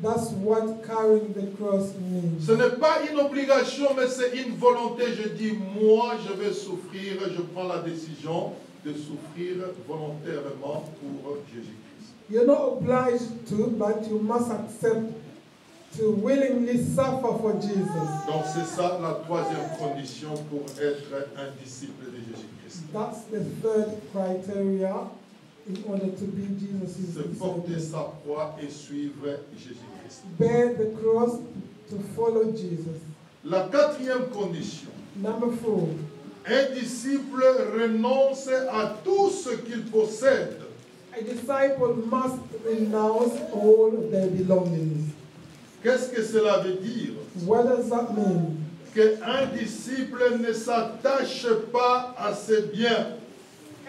That's what carrying the cross means. Ce n'est pas une obligation, mais c'est une volonté. Je dis, moi, je vais souffrir, je prends la décision de souffrir volontairement pour Jésus-Christ. You're not obliged to, but you must accept to willingly suffer for Jesus. Donc c'est ça la troisième condition pour être un disciple de Jésus-Christ. That's the third criteria in order to be Jesus' C'est porter disciple. sa croix et suivre Jésus-Christ. Bear the cross to follow Jesus. La quatrième condition, Number 4, un disciple renonce à tout ce qu'il possède. a disciple must renounce all their belongings. Qu'est-ce que cela veut dire? What does that mean? Qu'un disciple ne s'attache pas à ses biens.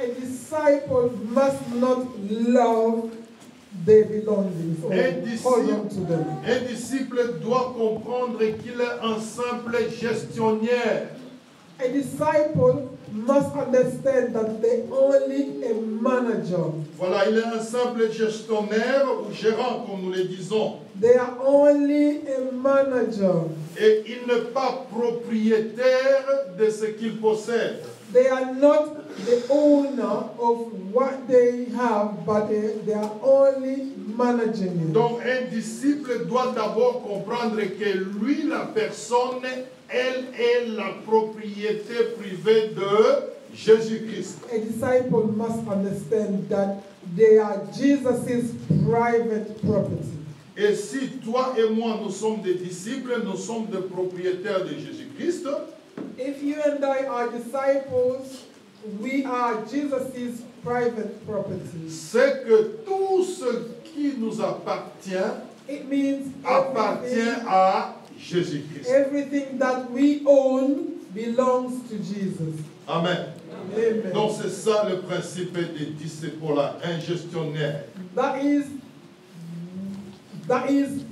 A disciple must not love their belongings or hold on to them. Un disciple doit comprendre qu'il est un simple gestionnaire. A disciple must understand that they're only a manager. Voilà, il est un simple gestionnaire ou gérant, comme nous le disons. They are only a manager. Et il n'est pas propriétaire de ce qu'il possède. They are not the owner of what they have, but they are only managing it. Donc un disciple doit d'abord comprendre que lui, la personne, elle est la propriété privée de Jésus-Christ. A disciple must understand that they are Jesus' private property. Et si toi et moi, nous sommes des disciples, nous sommes des propriétaires de Jésus-Christ, If you and I are disciples, we are Jesus' private property. c'est que tout ce qui nous appartient It means appartient à Jésus-Christ. everything that we own belongs to Jesus. Amen. Amen. Donc c'est ça le principe des disciples, un gestionnaire. That is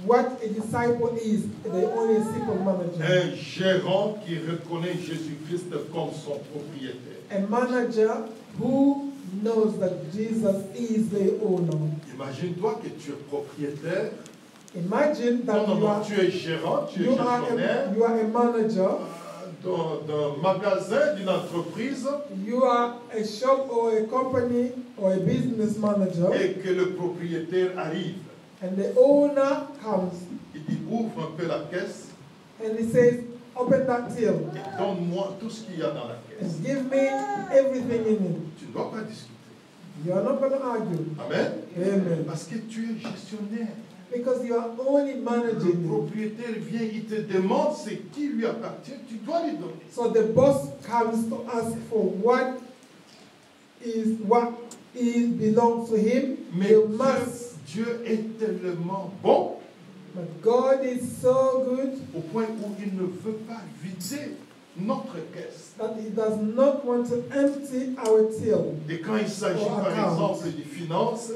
what a disciple is. They only a simple manager. Un gérant qui reconnaît Jésus-Christ comme son propriétaire. A manager who knows that Jesus is the owner. Imagine-toi que tu es propriétaire. Imagine that Non, tu es gérant, tu es gestionnaire you are a manager. d'un magasin, d'une entreprise, You are a shop or a company or a business manager, et que le propriétaire arrive. and the owner comes Il dit ouvre un peu la caisse and he says, open that till et donne-moi tout ce qu'il y a dans la caisse. and give me everything in it. Tu ne dois pas discuter. You are not going to argue. Amen. Amen. Parce que tu es gestionnaire. Because you are only Le managing it. propriétaire vient, il te demande ce qui lui appartient, tu dois lui donner. So the boss comes to ask for what belongs to him. Mais You must. Dieu est tellement bon But God is so good au point où il ne veut pas vider notre caisse. that He does not want to empty our till. Et quand il s'agit Or par account. exemple des finances,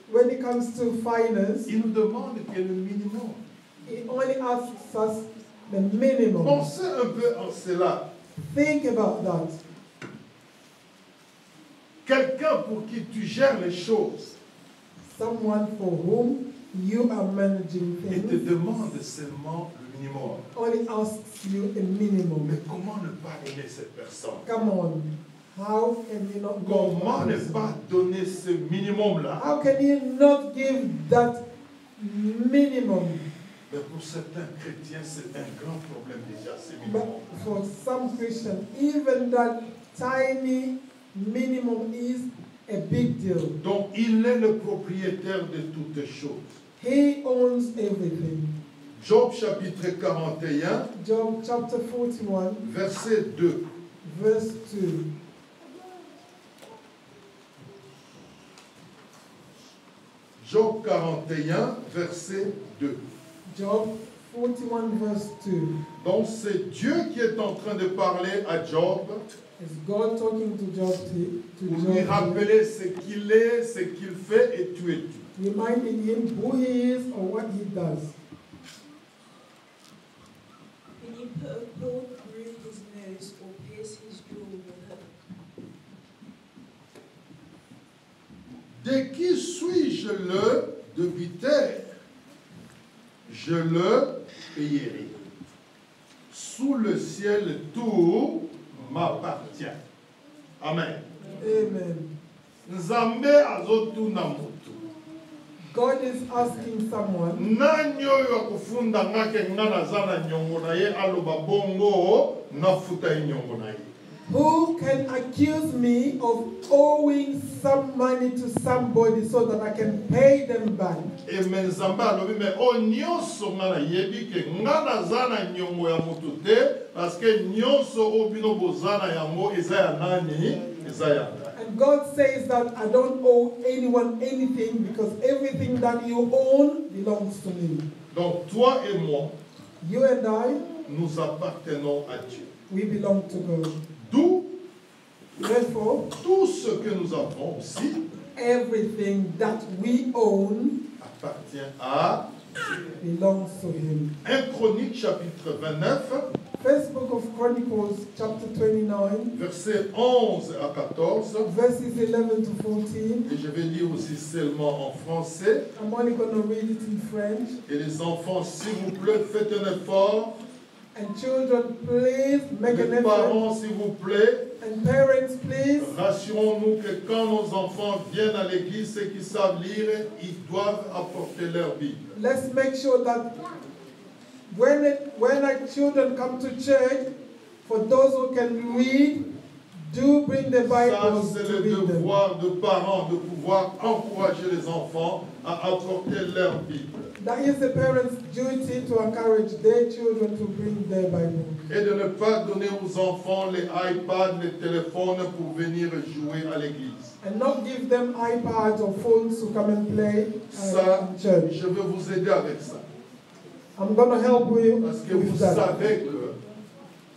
When it comes to finance, il nous demande que le minimum. He only asks us the minimum. Pensez un peu en cela. Think about that. Quelqu'un pour qui tu gères les choses Someone for whom you are managing et te things demande seulement le minimum. only asks you a minimum. Mais comment ne pas aimer cette personne? Come on. How can you not go? Comment ne pas donner ce minimum-là? How can you not give that minimum? Mais pour certains chrétiens, c'est un grand problème déjà, ce But minimum. for some Christians, even that tiny minimum is a big deal. Donc, il est le propriétaire de toutes choses. He owns everything. Job chapitre 41, Job chapter 41, verset 2. verse 2. Job 41, verset 2. Job 41, verse 2. Donc, c'est Dieu qui est en train de parler à Job Is God talking to Job? pour lui rappeler ce qu'il est, ce qu'il fait et tu es tu. Reminding him who he is or what he does. Can you put a cord through his nose or pierce his jaw with a hook? De qui suis-je le débiteur? Je le payerai. Sous le ciel, tout m'appartient. Amen. Amen. Nzambe azotuna mutu. God is asking someone, Nani oyo akufunda ngake nga naza na nyongo na ye aloba bongo nafuta ye nyongo na ye. who can accuse me of owing some money to somebody so that I can pay them back? E me Nzambe alobi me o nyonso nga nayebi ke nga naza na nyongo ya mutu te parce que nyonso o bino bozana yango eza ya nani? Eza ya ngai. And God says that I don't owe anyone anything because everything that you own belongs to me. Donc toi et moi, You and I, nous appartenons à Dieu. we belong to God. D'où Therefore, tout ce que nous avons aussi everything that we own appartient à belongs to him. 1 Chronique chapitre 29, First book of Chronicles, chapter 29, versets 11 à 14. verses 11 to 14. Et je vais lire aussi seulement en français. I'm only going to read it in French. Et les enfants, s'il vous plaît, faites un effort. And children, please make an Les effort. parents, s'il vous plaît, And parents, please, rassurons-nous que quand nos enfants viennent à l'église, ceux qui savent lire, ils doivent apporter leur Bible. let's make sure that when our children come to church, for those who can read, do bring the Ça, Bibles c'est to le read them. devoir de parents de pouvoir encourager les enfants à apporter leur Bible. That is the parents' duty to encourage their children to bring their Bible. Et de ne pas donner aux enfants les iPads, les téléphones pour venir jouer à l'église. And not give them iPads or phones to come and play Ça, in church. je vais vous aider avec ça. I'm going to help you Parce que vous with that. savez que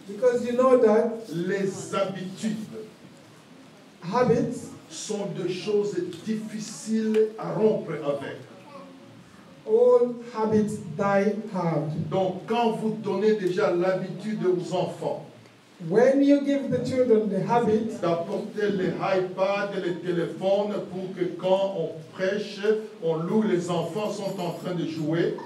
Because you know that les habitudes habits sont des choses difficiles à rompre avec. all habits die hard. Donc, quand vous donnez déjà l'habitude aux enfants When you give the children the habit d'apporter les iPads et les téléphones pour que quand on prêche, on loue, les enfants sont en train de jouer,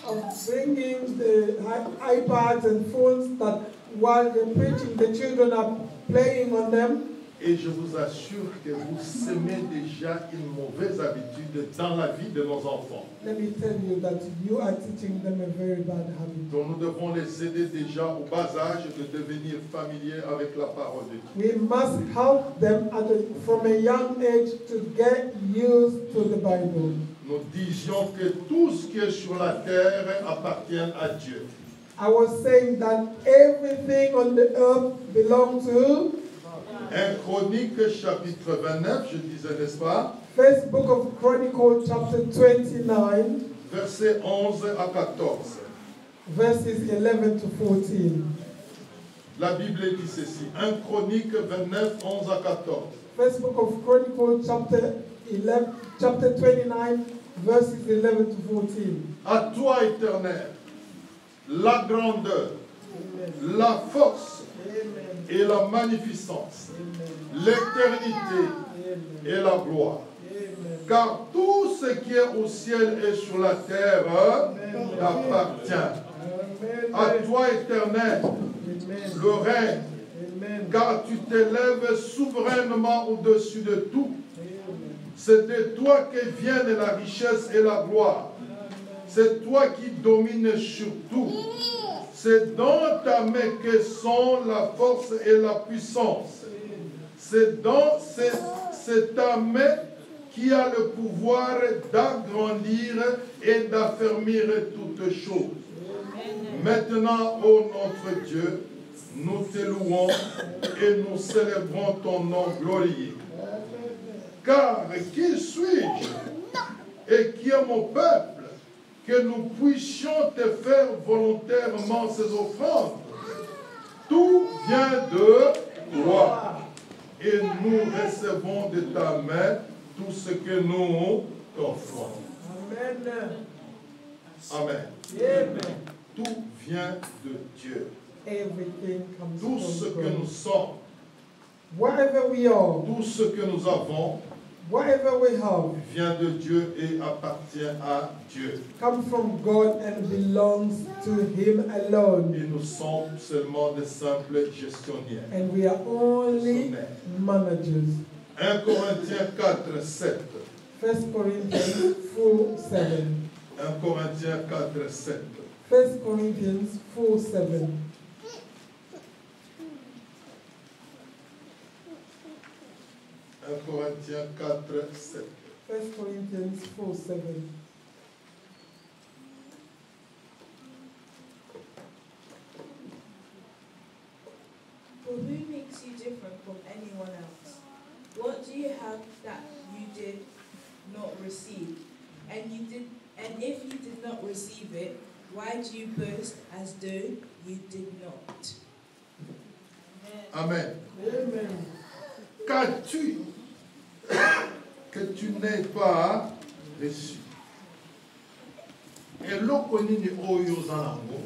of bringing the iPads and phones that while they're preaching, the children are playing on them, et je vous assure que vous semez déjà une mauvaise habitude dans la vie de nos enfants. let me tell you that you are teaching them a very bad habit. Donc, nous devons les aider déjà au bas âge de devenir familiers avec la parole de Dieu. We must help them from a young age to get used to the Bible. Nous disions que tout ce qui est sur la terre appartient à Dieu. I was saying that everything on the earth belongs to 1 Chronique chapitre 29, je disais, n'est-ce pas? First book of Chronicles chapter 29, Versets 11 à 14. verses 11 to 14. La Bible dit ceci. 1 Chronique 29, 11 à 14. First book of Chronicles chapter 29, verses 11 to 14. À toi, Éternel, la grandeur, la force et la magnificence, l'éternité et la gloire. Car tout ce qui est au ciel et sur la terre t'appartient. À toi, Éternel, le règne, car tu t'élèves souverainement au-dessus de tout. C'est de toi que viennent la richesse et la gloire. C'est toi qui domines sur tout. C'est dans ta main que sont la force et la puissance. C'est ta main qui a le pouvoir d'agrandir et d'affermir toutes choses. Maintenant, ô notre Dieu, nous te louons et nous célébrons ton nom glorieux. Car qui suis-je et qui est mon peuple que nous puissions te faire volontairement ces offrandes? Tout vient de toi et nous recevons de ta main tout ce que nous t'offrons. Amen. Amen. Amen. Tout vient de Dieu. Everything comes Tout ce from que God. nous sommes, Whatever we are, tout ce que nous avons whatever we have, vient de Dieu et appartient à Dieu. comes from God and belongs to Him alone. Et nous sommes seulement des simples gestionnaires. And we are only managers. 1 Corinthiens 4, 7. 1 Corinthians 4:7. 1 Corinthiens 4, 7. 1 Corinthians 4:7. 1 Corinthiens 4, 7. 1 Corinthians 4:7. For who makes you different from anyone else? What do you have that you did not receive? And if you did not receive it, why do you boast as though you did not? Amen. Amen. qu'as-tu que tu n'aies pas reçu? Et eloko nini oyo oza nango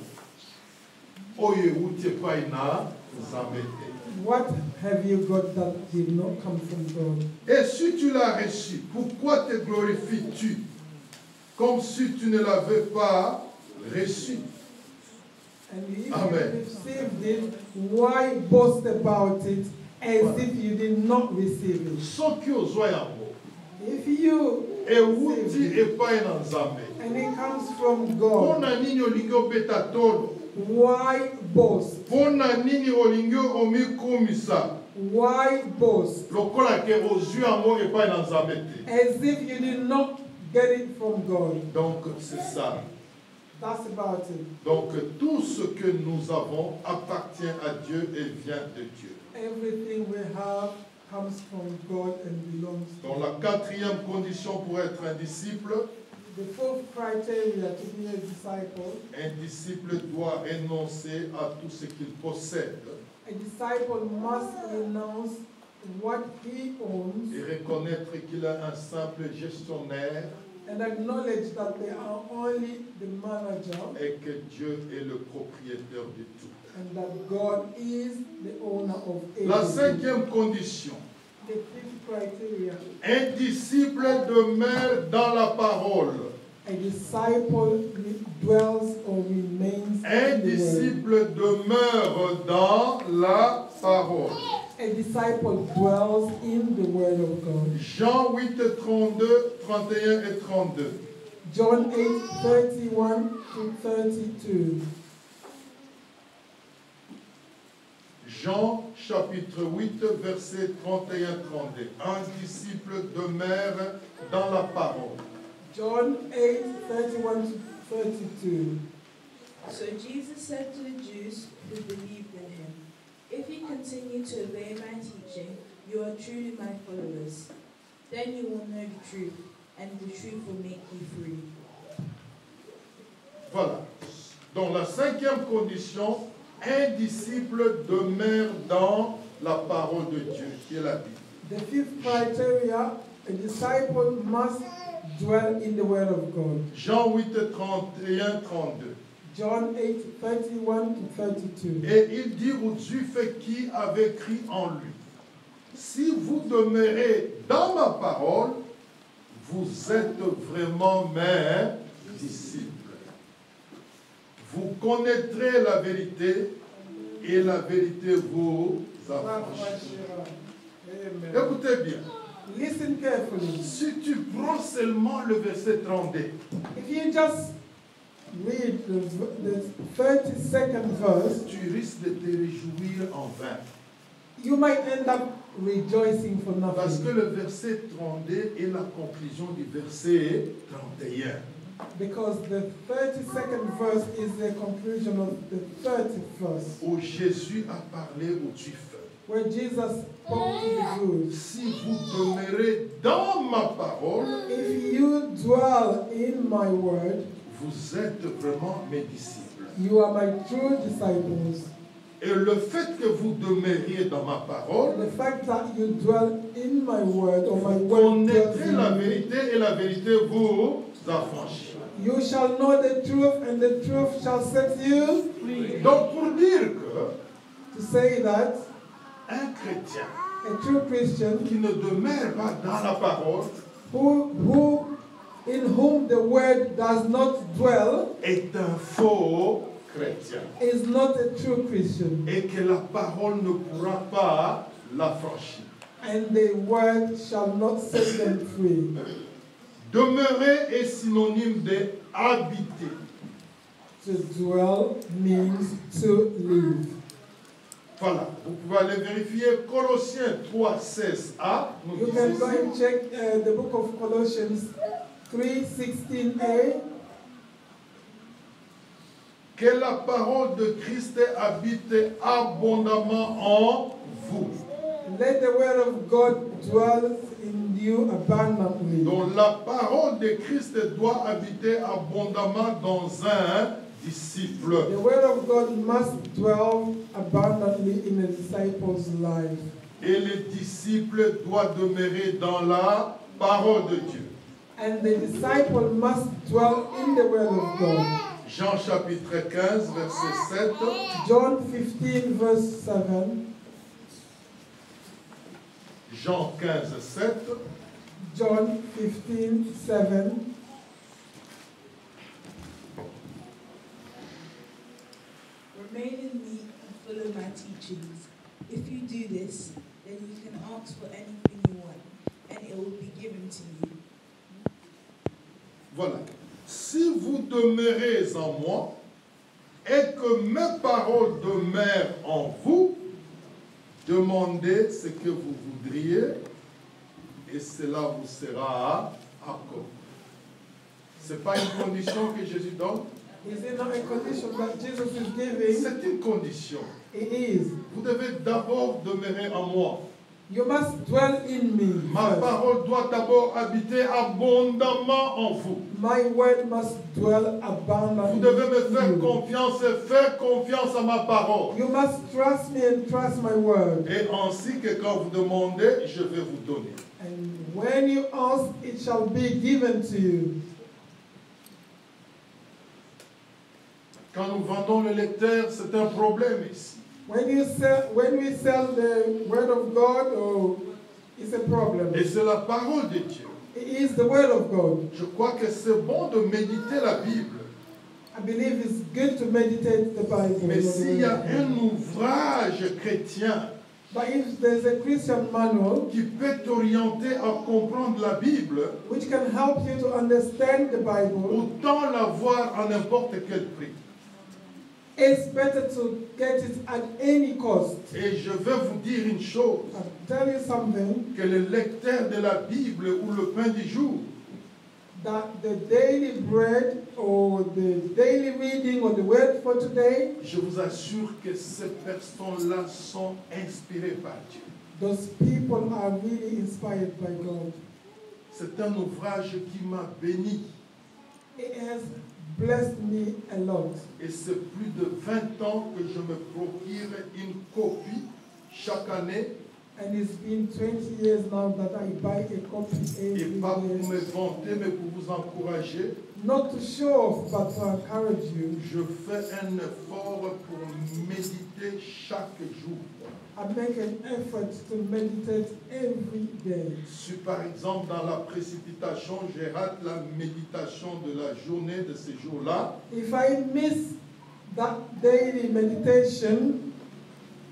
oyo euti epai na Nzambe te? What have you got that did not come from God? Et si tu l'as reçu, pourquoi te glorifies-tu comme si tu ne l'avais pas reçu? And if Amen. you received it, why boast about it as if you did not receive it? Soki ozwa yango If you euti receive it, epai na Nzambe, and it comes from God, mpona nini olingi obeta tolo? why boast? Mpona nini olingi omikumisa Why boast? lokola ke ozwi yango epai na Nzambe te? As if you did not get it from God. Donc c'est ça. That's about it. Donc tout ce que nous avons appartient à Dieu et vient de Dieu. Everything we have comes from God and belongs to Donc la quatrième condition pour être un disciple, The fourth criteria to be a disciple doit renoncer à tout ce qu'il possède a disciple must renounce what he owns et reconnaître qu'il est un simple gestionnaire and acknowledge that they are only the manager et que Dieu est le propriétaire de tout. and that God is the owner of La everything. cinquième condition, The fifth criteria, un disciple demeure dans la parole. a disciple dwells or remains Un in the word. disciple demeure dans la parole. A disciple dwells in the word of God. Jean 8, 32, 31 et 32. John 8, 31 to 32. Jean chapitre 8, verset 31-32. Un disciple demeure dans la parole. John 8, 31 to 32. So Jesus said to the Jews who believed in him, "If you continue to obey my teaching, you are truly my followers. Then you will know the truth, and the truth will make you free." Voilà. Donc la cinquième condition, un disciple demeure dans la parole de Dieu, qui est la Bible. The fifth criteria, a disciple must dwell in the word of God. Jean 8, 31, 32. John 8, 31 to 32. Et il dit aux Juifs qui avaient cru en lui, si vous demeurez dans ma parole, vous êtes vraiment mes disciples. Vous connaîtrez la vérité et la vérité vous affranchira. Amen. Écoutez bien, Listen carefully. si tu prends seulement le verset 32, If you just read the 32nd verse, tu risques de te réjouir en vain. you might end up rejoicing for Parce que nothing. le verset 32 est la conclusion du verset 31. Because the 32nd verse is the conclusion of the 30th verse, Où Jésus a parlé aux Juifs. where Jesus spoke to the Jews. Si vous demeurez dans ma parole, If you dwell in my word, vous êtes vraiment mes disciples. you are my true disciples. Et le fait que vous demeuriez dans ma parole, The fact that you dwell in my word, or my vous word dwells connaîtrez in la you, vérité et la vérité vous affranchira. you shall know the truth, and the truth shall set you free. Donc pour dire que To say that un chrétien a true Christian qui ne demeure pas dans la parole in whom the word does not dwell est un faux chrétien. is not a true Christian, Et que la parole ne pourra pas l'affranchir. and the word shall not set them free. Demeurer est synonyme de habiter. To dwell means to live. Voilà, vous pouvez aller vérifier Colossiens 3, 16a. Nous You dit can go ceci. and check the book of Colossians 3:16a. Que la parole de Christ habite abondamment en vous. Let the word of God dwell in you abundantly. Donc la parole de Christ doit habiter abondamment dans un disciple. The word of God must dwell abundantly in a disciple's life. Et les disciples doivent demeurer dans la parole de Dieu. And the disciple must dwell in the word of God. Jean chapitre 15, verset 7. John 15, verse 7. Jean 15, 7. John 15, 7. Remain in me and follow my teachings. If you do this, then you can ask for anything you want, and it will be given to you. Voilà. Si vous demeurez en moi et que mes paroles demeurent en vous, demandez ce que vous voudriez et cela vous sera accordé. Ce n'est pas une condition que Jésus donne. Is it not a condition that Jesus is giving? C'est une condition. It is. Vous devez d'abord demeurer en moi. You must dwell in me. Ma first. parole doit d'abord habiter abondamment en vous. My word must dwell Vous abundantly devez me in faire you. confiance et faire confiance à ma parole. You must trust me and trust my word. Et ainsi que quand vous demandez, je vais vous donner. And when you ask, it shall be given to you. Quand nous vendons le lecteur, c'est un problème ici. When we sell the word of God, it's a problem. Et c'est la parole de Dieu. It is the word of God. Je crois que c'est bon de méditer la Bible. I believe it's good to meditate the Bible. Mais s'il y a un ouvrage chrétien But if there's a Christian manual qui peut t'orienter à comprendre la Bible, which can help you to understand the Bible, autant l'avoir à n'importe quel prix. it's better to get it at any cost. Et je vais vous dire une chose, I'll tell you something, que le lecteur de la Bible ou le pain du jour, that the daily bread or the daily reading or the word for today, je vous assure que ces personnes-là sont inspirées par Dieu. those people are really inspired by God. C'est un ouvrage qui m'a béni. It has blessed me a lot. Et c'est plus de 20 ans que je me procure une copie chaque année. And it's been 20 years now that I buy a copy Et every pas pour me year. vanter, mais pour vous encourager. Not to show off, but to encourage you. Je fais un effort pour méditer chaque jour. I make an effort to meditate every day. Si par exemple dans la précipitation, je rate la méditation de la journée de ce jour-là, If I miss that daily meditation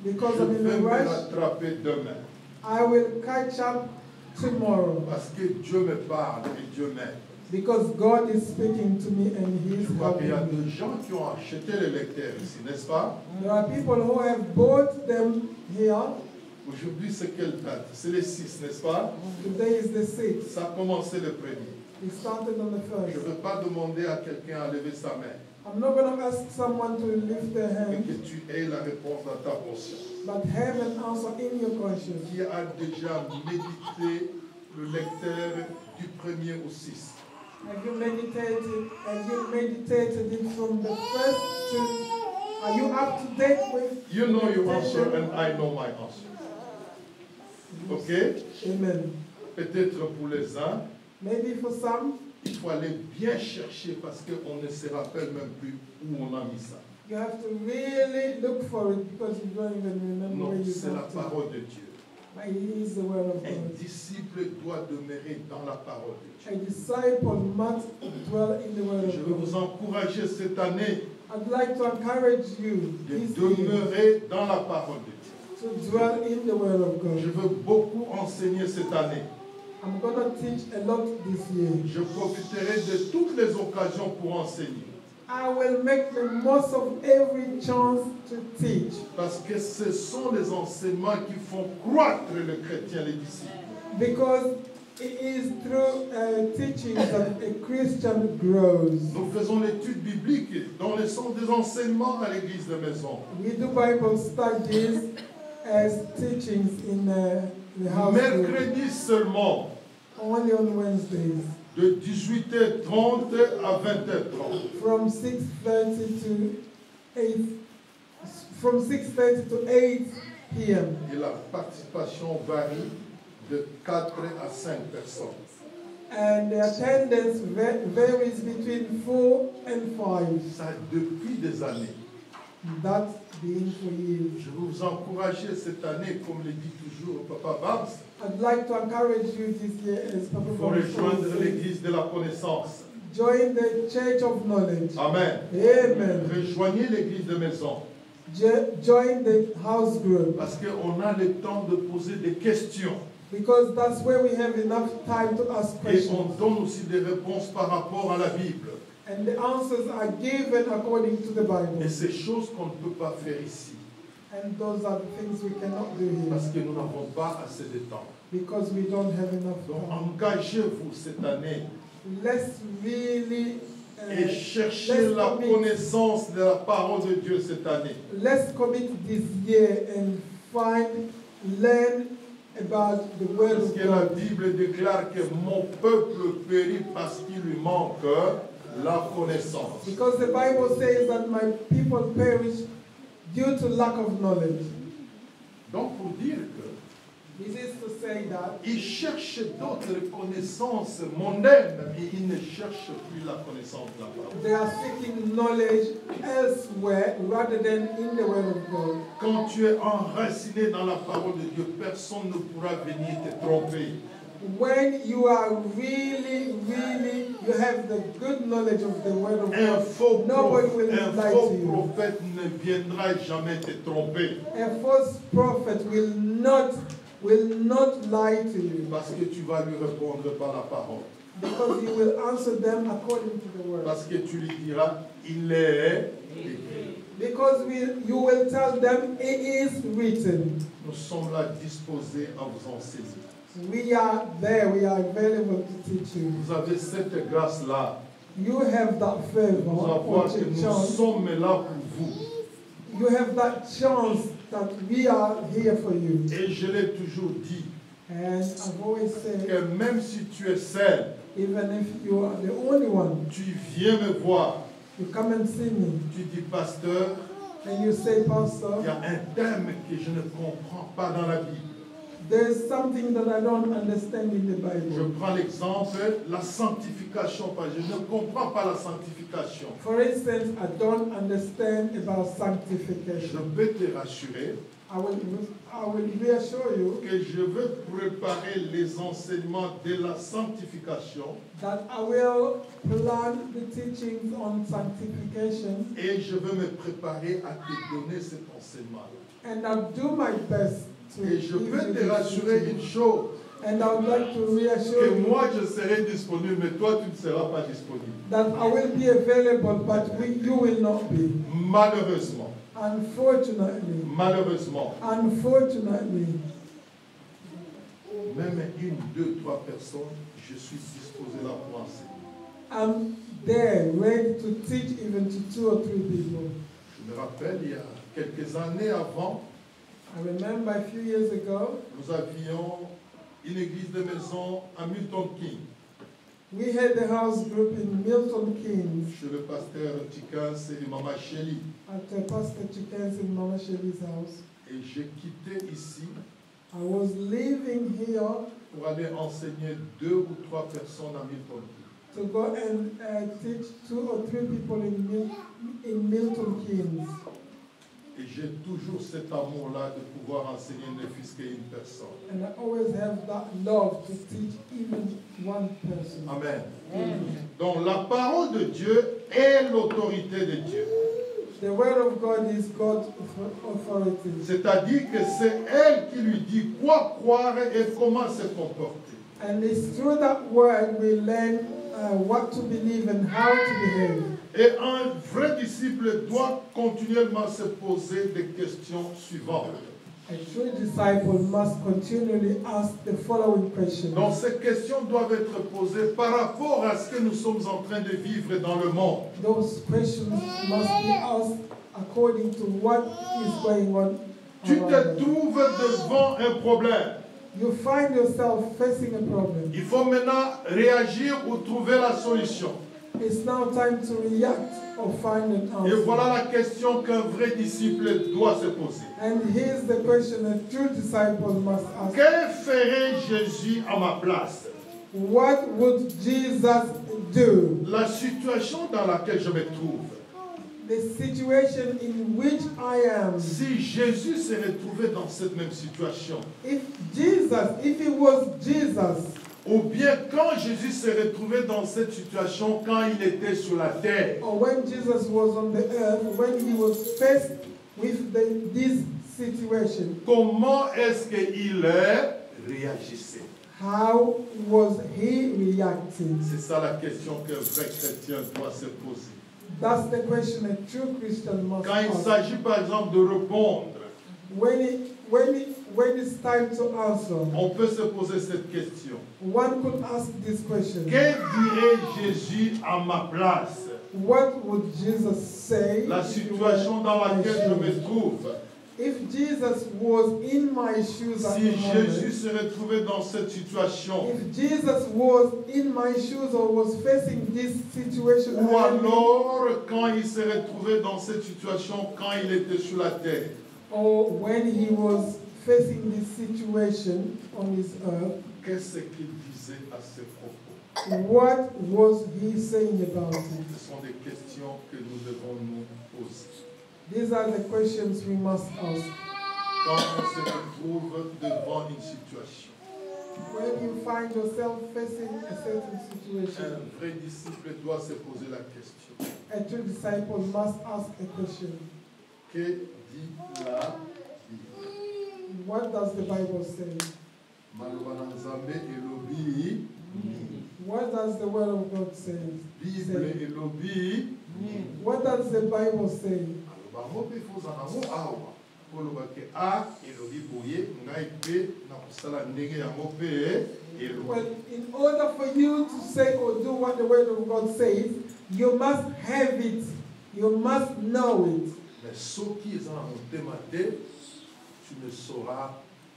because je I'm in vais a me rush, rattraper demain. I will catch up tomorrow Parce que Dieu me parle et Dieu m'aide. because God is speaking to me and He Je is crois qu'il y a helping des me. gens qui ont acheté les lecteurs ici, n'est-ce pas? There are people who have bought them here. Aujourd'hui, c'est quelle date? C'est le 6, n'est-ce pas? Today is the 6th. Ça a commencé le 1er. It started on the Je ne 1st. veux pas demander à quelqu'un à lever sa main I'm not going to ask someone to lift their et hand, que tu aies la réponse dans ta conscience. but have an answer in your conscience. Qui a déjà médité le lecteur du 1er au 6? Have you meditated? Have you meditated it from the first to? Are you up to date with? You know your answer meditation? and I know my answer. Ok? Amen. Peut-être pour les uns, Maybe for some, il faut aller bien chercher parce qu'on ne se rappelle même plus où on a mis ça. you have to really look for it because you don't even remember where Non, you c'est la got it. parole de Dieu. But it is the word of Un God. disciple doit demeurer dans la parole de A Dieu. disciple must dwell in the word Je of veux vous God. encourager cette année I'd like to encourage you de this year demeurer dans la parole de Dieu. to dwell in the word of Je God. veux beaucoup enseigner cette année. I'm going to teach a lot this year. Je profiterai de toutes les occasions pour enseigner. I will make the most of every chance to teach Parce que ce sont les enseignements qui font croître le chrétien, les disciples. because it is through teaching that a Christian grows. Nous faisons l'étude biblique dans le sens des enseignements à l'église de maison. We do Bible studies as teachings in the house group, Mercredi seulement, only on Wednesdays de 18h30 à 20h30. from 6:30 to 8, from 6:30 to 8 p.m. Et la participation varie de 4 à 5 personnes. And the attendance varies between 4 and 5. Ça depuis des années. That's been for years. Je veux vous encourager cette année, comme le dit toujours Papa Babs, I'd like to encourage you this year as Papa pour Bob rejoindre says, l'église de la connaissance. join the Church of Knowledge. Amen. Amen. Rejoignez l'église de maison. Join the house group. Parce qu'on a le temps de poser des questions. Because that's where we have enough time to ask Et on questions. donne aussi des réponses par rapport à la Bible. And the answers are given according to the Bible. Et ces choses qu'on ne peut pas faire ici. And those are the things we cannot do Parce here. que nous n'avons pas assez de temps. Because we don't have enough Donc time. engagez-vous cette année Let's really et cherchez la connaissance de la parole de Dieu cette année. let's commit this year and learn about the word Parce of que la God. Bible déclare que mon peuple périt parce qu'il lui manque la connaissance. Because the Bible says that my people perish due to lack of knowledge. Donc pour dire que This is to say that ils cherchent d'autres connaissances mondaines, mais ils ne cherchent plus la connaissance de la parole. they are seeking knowledge elsewhere rather than in the word of God. Quand tu es enraciné dans la parole de Dieu, personne ne pourra venir te tromper. When you are really, you have the good knowledge of the word of Un God, faux, nobody will lie to you. prophète ne viendra jamais te tromper. A false prophet will not lie to you, Parce que tu vas lui répondre par la parole. because you will answer them according to the word. Parce que tu lui diras, il est écrit. Because you will tell them it is written. Nous sommes là disposés à vous enseigner. We are there, we are available to teach you. Vous avez cette grâce-là. You have that favor, Nous avons or que nous chance. sommes là pour vous. You have that chance that we are here for you. Et je l'ai toujours dit, And I've always said, que même si tu es seul, even if you are the only one, tu viens me voir, you come and see me, tu dis, pasteur, and you say, il y Pastor, a un thème que je ne comprends pas dans la Bible. there's something that I don't understand in the Je Bible. prends l'exemple, la sanctification, parce que je ne comprends pas la sanctification. For instance, I don't understand about Je sanctification. peux te rassurer I will reassure you que je veux préparer les enseignements de la sanctification that I will plan the teachings on sanctification, et je veux me préparer à te donner cet enseignement. and I'll do my best to Et je give peux you te this rassurer teaching. une chose, And I would like to reassure que you moi je serai disponible, mais toi tu ne seras pas disponible. that I will be available, but you will not be. Malheureusement, Unfortunately, même une, deux, trois personnes, je suis disposé là pour enseigner. I'm there, ready to teach even to 2 or 3 people. Je me rappelle, il y a quelques années avant, I remember a few years ago, nous avions une église de maison à Milton Keynes, we had a house group in Milton Keynes chez le pasteur Tikans et Mama Shelley. at Pastor Chikens in Mama Shelly's house. Et j'ai quitté ici I was living here pour aller enseigner 2 ou 3 personnes à Milton Keynes. to go and teach 2 or 3 people in Milton Keynes. Et j'ai toujours cet amour-là de pouvoir enseigner ne fût-ce qu'une personne. And I always have that love to teach even one person. Amen. Donc la parole de Dieu est l'autorité de Dieu. The word of God is God's authority. C'est-à-dire que c'est elle qui lui dit quoi croire et comment se comporter. And it's through that word we learn what to believe and how to behave. Et un vrai disciple doit continuellement se poser des questions suivantes. A true disciple must continually ask the following questions. Donc ces questions doivent être posées par rapport à ce que nous sommes en train de vivre dans le monde. Those questions must be asked according to what is going on. Tu around te us. trouves devant un problème. You find yourself facing a problem. Il faut maintenant réagir ou trouver la solution. It's now time to react or find an Et answer. voilà la question qu'un vrai disciple doit se poser. And here's the question a true disciple must ask. Que ferait Jésus à ma place? What would Jesus do? La situation dans laquelle je me trouve. The situation in which I am. Si Jésus s'est retrouvé dans cette même situation, If it was Jesus, ou bien quand Jésus s'est retrouvé dans cette situation quand il était sur la terre, or when Jesus was on the earth, when he was faced with this situation, comment est-ce qu'il réagissait? how was he reacting? C'est ça la question qu'un vrai chrétien doit se poser. That's the question a true Christian must Quand il ask. s'agit par exemple de répondre, When it's time to answer, on peut se poser cette question. one could ask this question. Que dirait Jésus à ma place? What would Jesus say? La if he situation were dans in my laquelle je me shoes? trouve. If Jesus was in my shoes at Si the Jésus moment, se retrouvait dans cette situation, if Jesus was in my shoes or was facing this situation, ou alors quand il s'est retrouvé dans cette situation quand il était sur la terre, or when he was facing this situation on his earth, qu'est-ce qu'il disait à ses propos? what was he saying about it? Ce sont des questions que nous devons nous poser. These are the questions we must ask. Quand on se retrouve devant une situation, When you find yourself facing a certain un situation, vrai disciple doit se poser la question. a true disciple must ask a question. Que dit la Bible? What does the Bible say? Maloba na Nzambe elobi nini? What does the Word of God say? Bible elobi nini? What does the Bible say? Bango mpe fozala yango awa mpo loba ke elobi boye ngai mpe na kosala ndenge yango mpe elobi. Well, in order for you to say or do what the Word of God says, you must have it. You must know it. Mais soki eza na motema te, tu ne sauras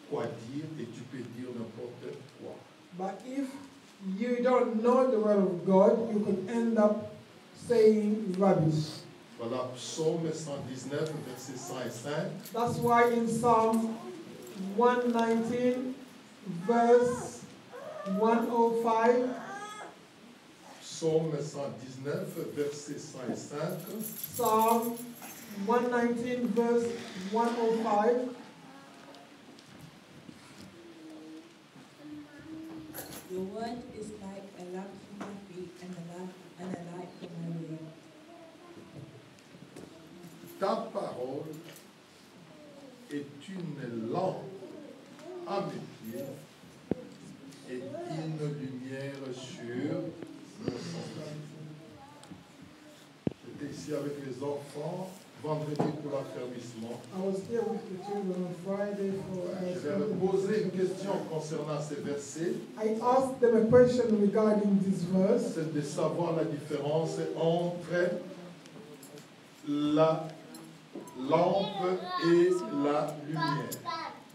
quoi dire et tu peux dire n'importe quoi. But if you don't know the Word of God, you could end up saying rubbish. Voilà, Psaume 119, verset 105. That's why in Psalm 119, verse 105, Psaume 119, verset 105. Psalm 119, verse 105, Your word is like a lamp for my feet and a light for my way. Ta parole est une lampe à mes pieds et une lumière sur mon chemin. J'étais ici avec les enfants vendredi pour l'affermissement. I was here with the children on Friday for Je vais me poser une question concernant ces versets. I asked them a question regarding this verse. C'est de savoir la différence entre la lampe et la lumière.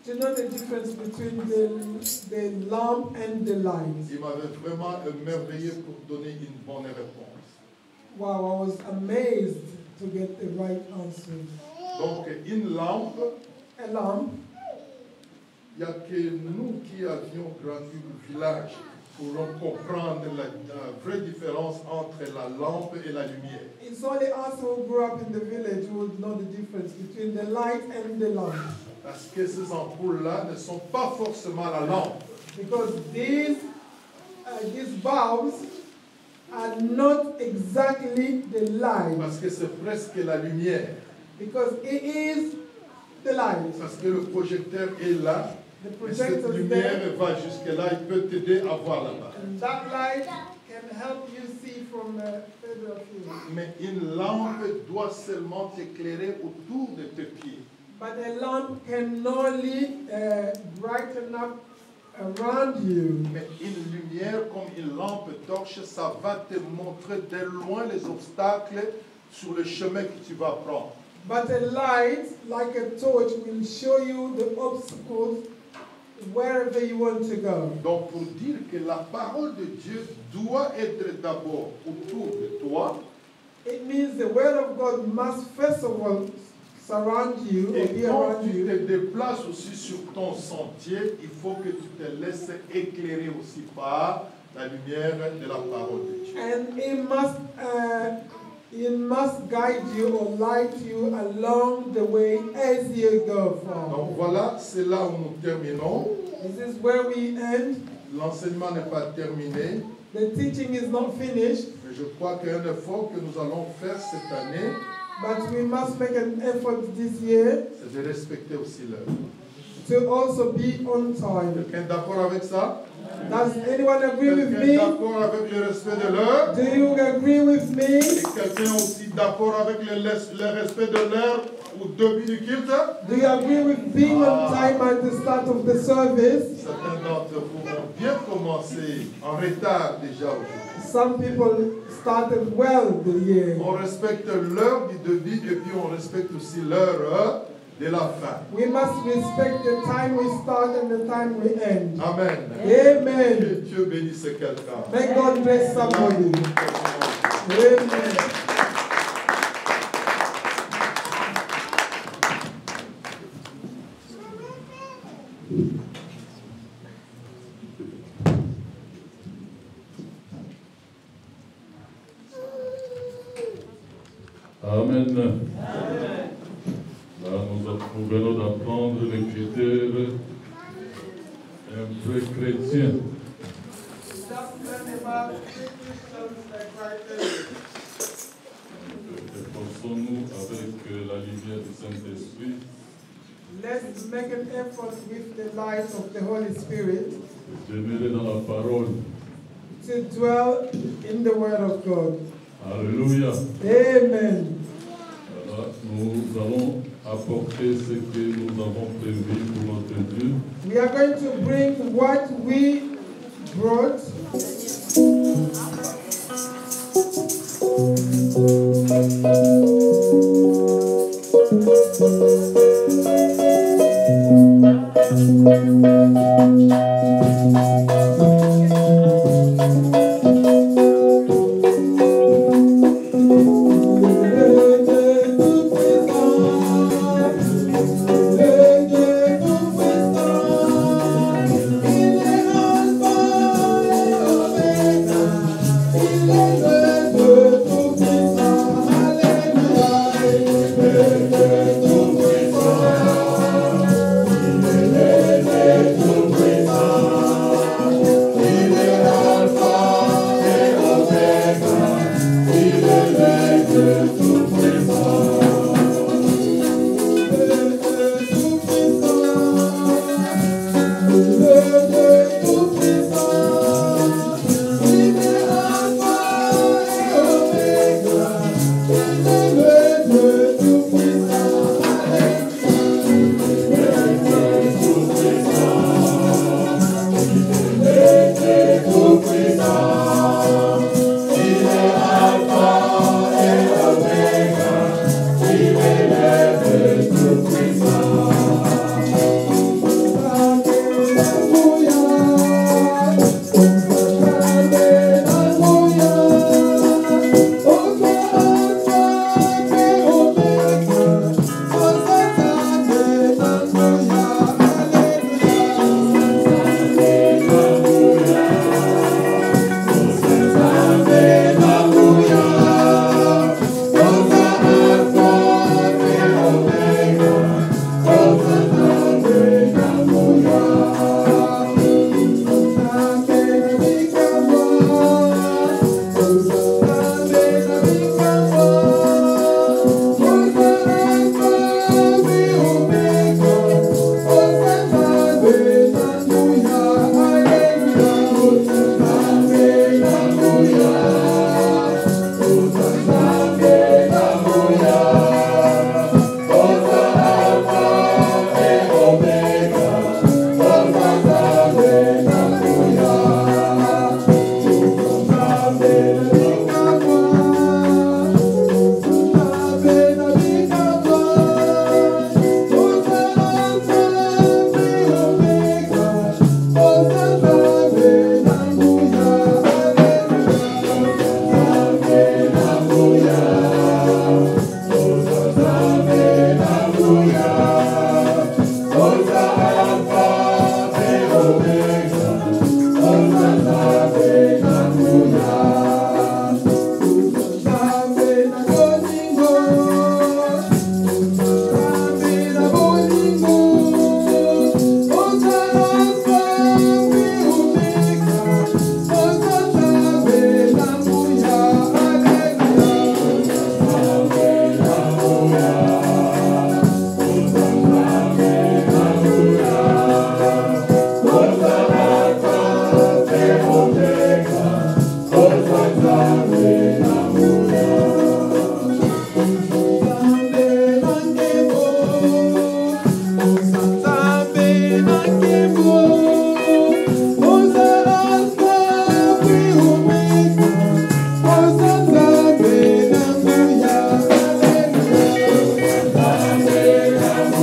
Do you know the difference between the lamp and the light? Il m'avait vraiment émerveillé pour donner une bonne réponse. Wow, I was amazed to get the right answer. Donc, une lampe, A lamp, il n'y a que nous qui avions grandi au village pour comprendre la vraie différence entre la lampe et la lumière. it's only us who grew up in the village who would know the difference between the light and the lamp. Parce que ces ampoules-là ne sont pas forcément la lampe. Because these bulbs are not exactly the light. Parce que c'est presque la lumière. Because it is the light. Parce que le projecteur est là. The Et cette projector is lumière there. va jusque-là, il peut t'aider à voir là-bas. And that light can help you see from further afield. Mais une lampe doit seulement t'éclairer autour de tes pieds. But a lamp can only brighten up around you. Mais une lumière comme une lampe torche, ça va te montrer de loin les obstacles sur le chemin que tu vas prendre. But a light, like a torch, will show you the obstacles wherever you want to go. Donc pour dire que la parole de Dieu doit être d'abord autour de toi. It means the word of God must first of all surround you or Et be quand around tu you. te déplaces aussi sur ton sentier, il faut que tu te laisses éclairer aussi par la lumière de la parole de Dieu. And it must guide you or light you along the way as you go Donc forward. voilà, c'est là où nous terminons. This is where we end. L'enseignement n'est pas terminé, The teaching is not finished, mais je crois qu'un effort que nous allons faire cette année, but we must make an effort this year c'est de respecter aussi l'heure. to also be on time. Quelqu'un est d'accord avec ça? Does anyone agree with Quelqu'un est me? d'accord avec le respect de l'heure? Do you agree with me? Et quelqu'un aussi d'accord avec le respect de l'heure au début du culte? Do you agree with being on time at the start of the service? Certains d'entre vous ont bien commencé en retard déjà aujourd'hui. Some people started well the year. On respecte l'heure du début et puis on respecte aussi l'heure de la fin. We must respect the time we start and the time we end. Amen. Amen. Que Dieu bénisse quelqu'un. May God bless somebody. Amen. Amen. Là, nous venons d'apprendre les critères un peu chrétiens. Efforçons-nous avec la lumière du Saint-Esprit Let's make an effort with the light of the Holy Spirit de demeurer dans la parole. to dwell in the Word of God. Alléluia. Amen. Voilà, nous allons apporter ce que nous avons prévu pour notre Dieu. We are going to bring what we brought. Amen.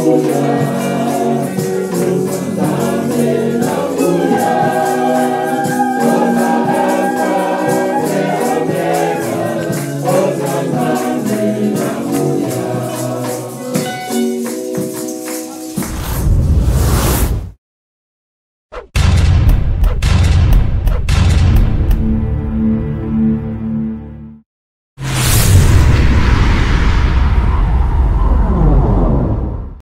Alléluia.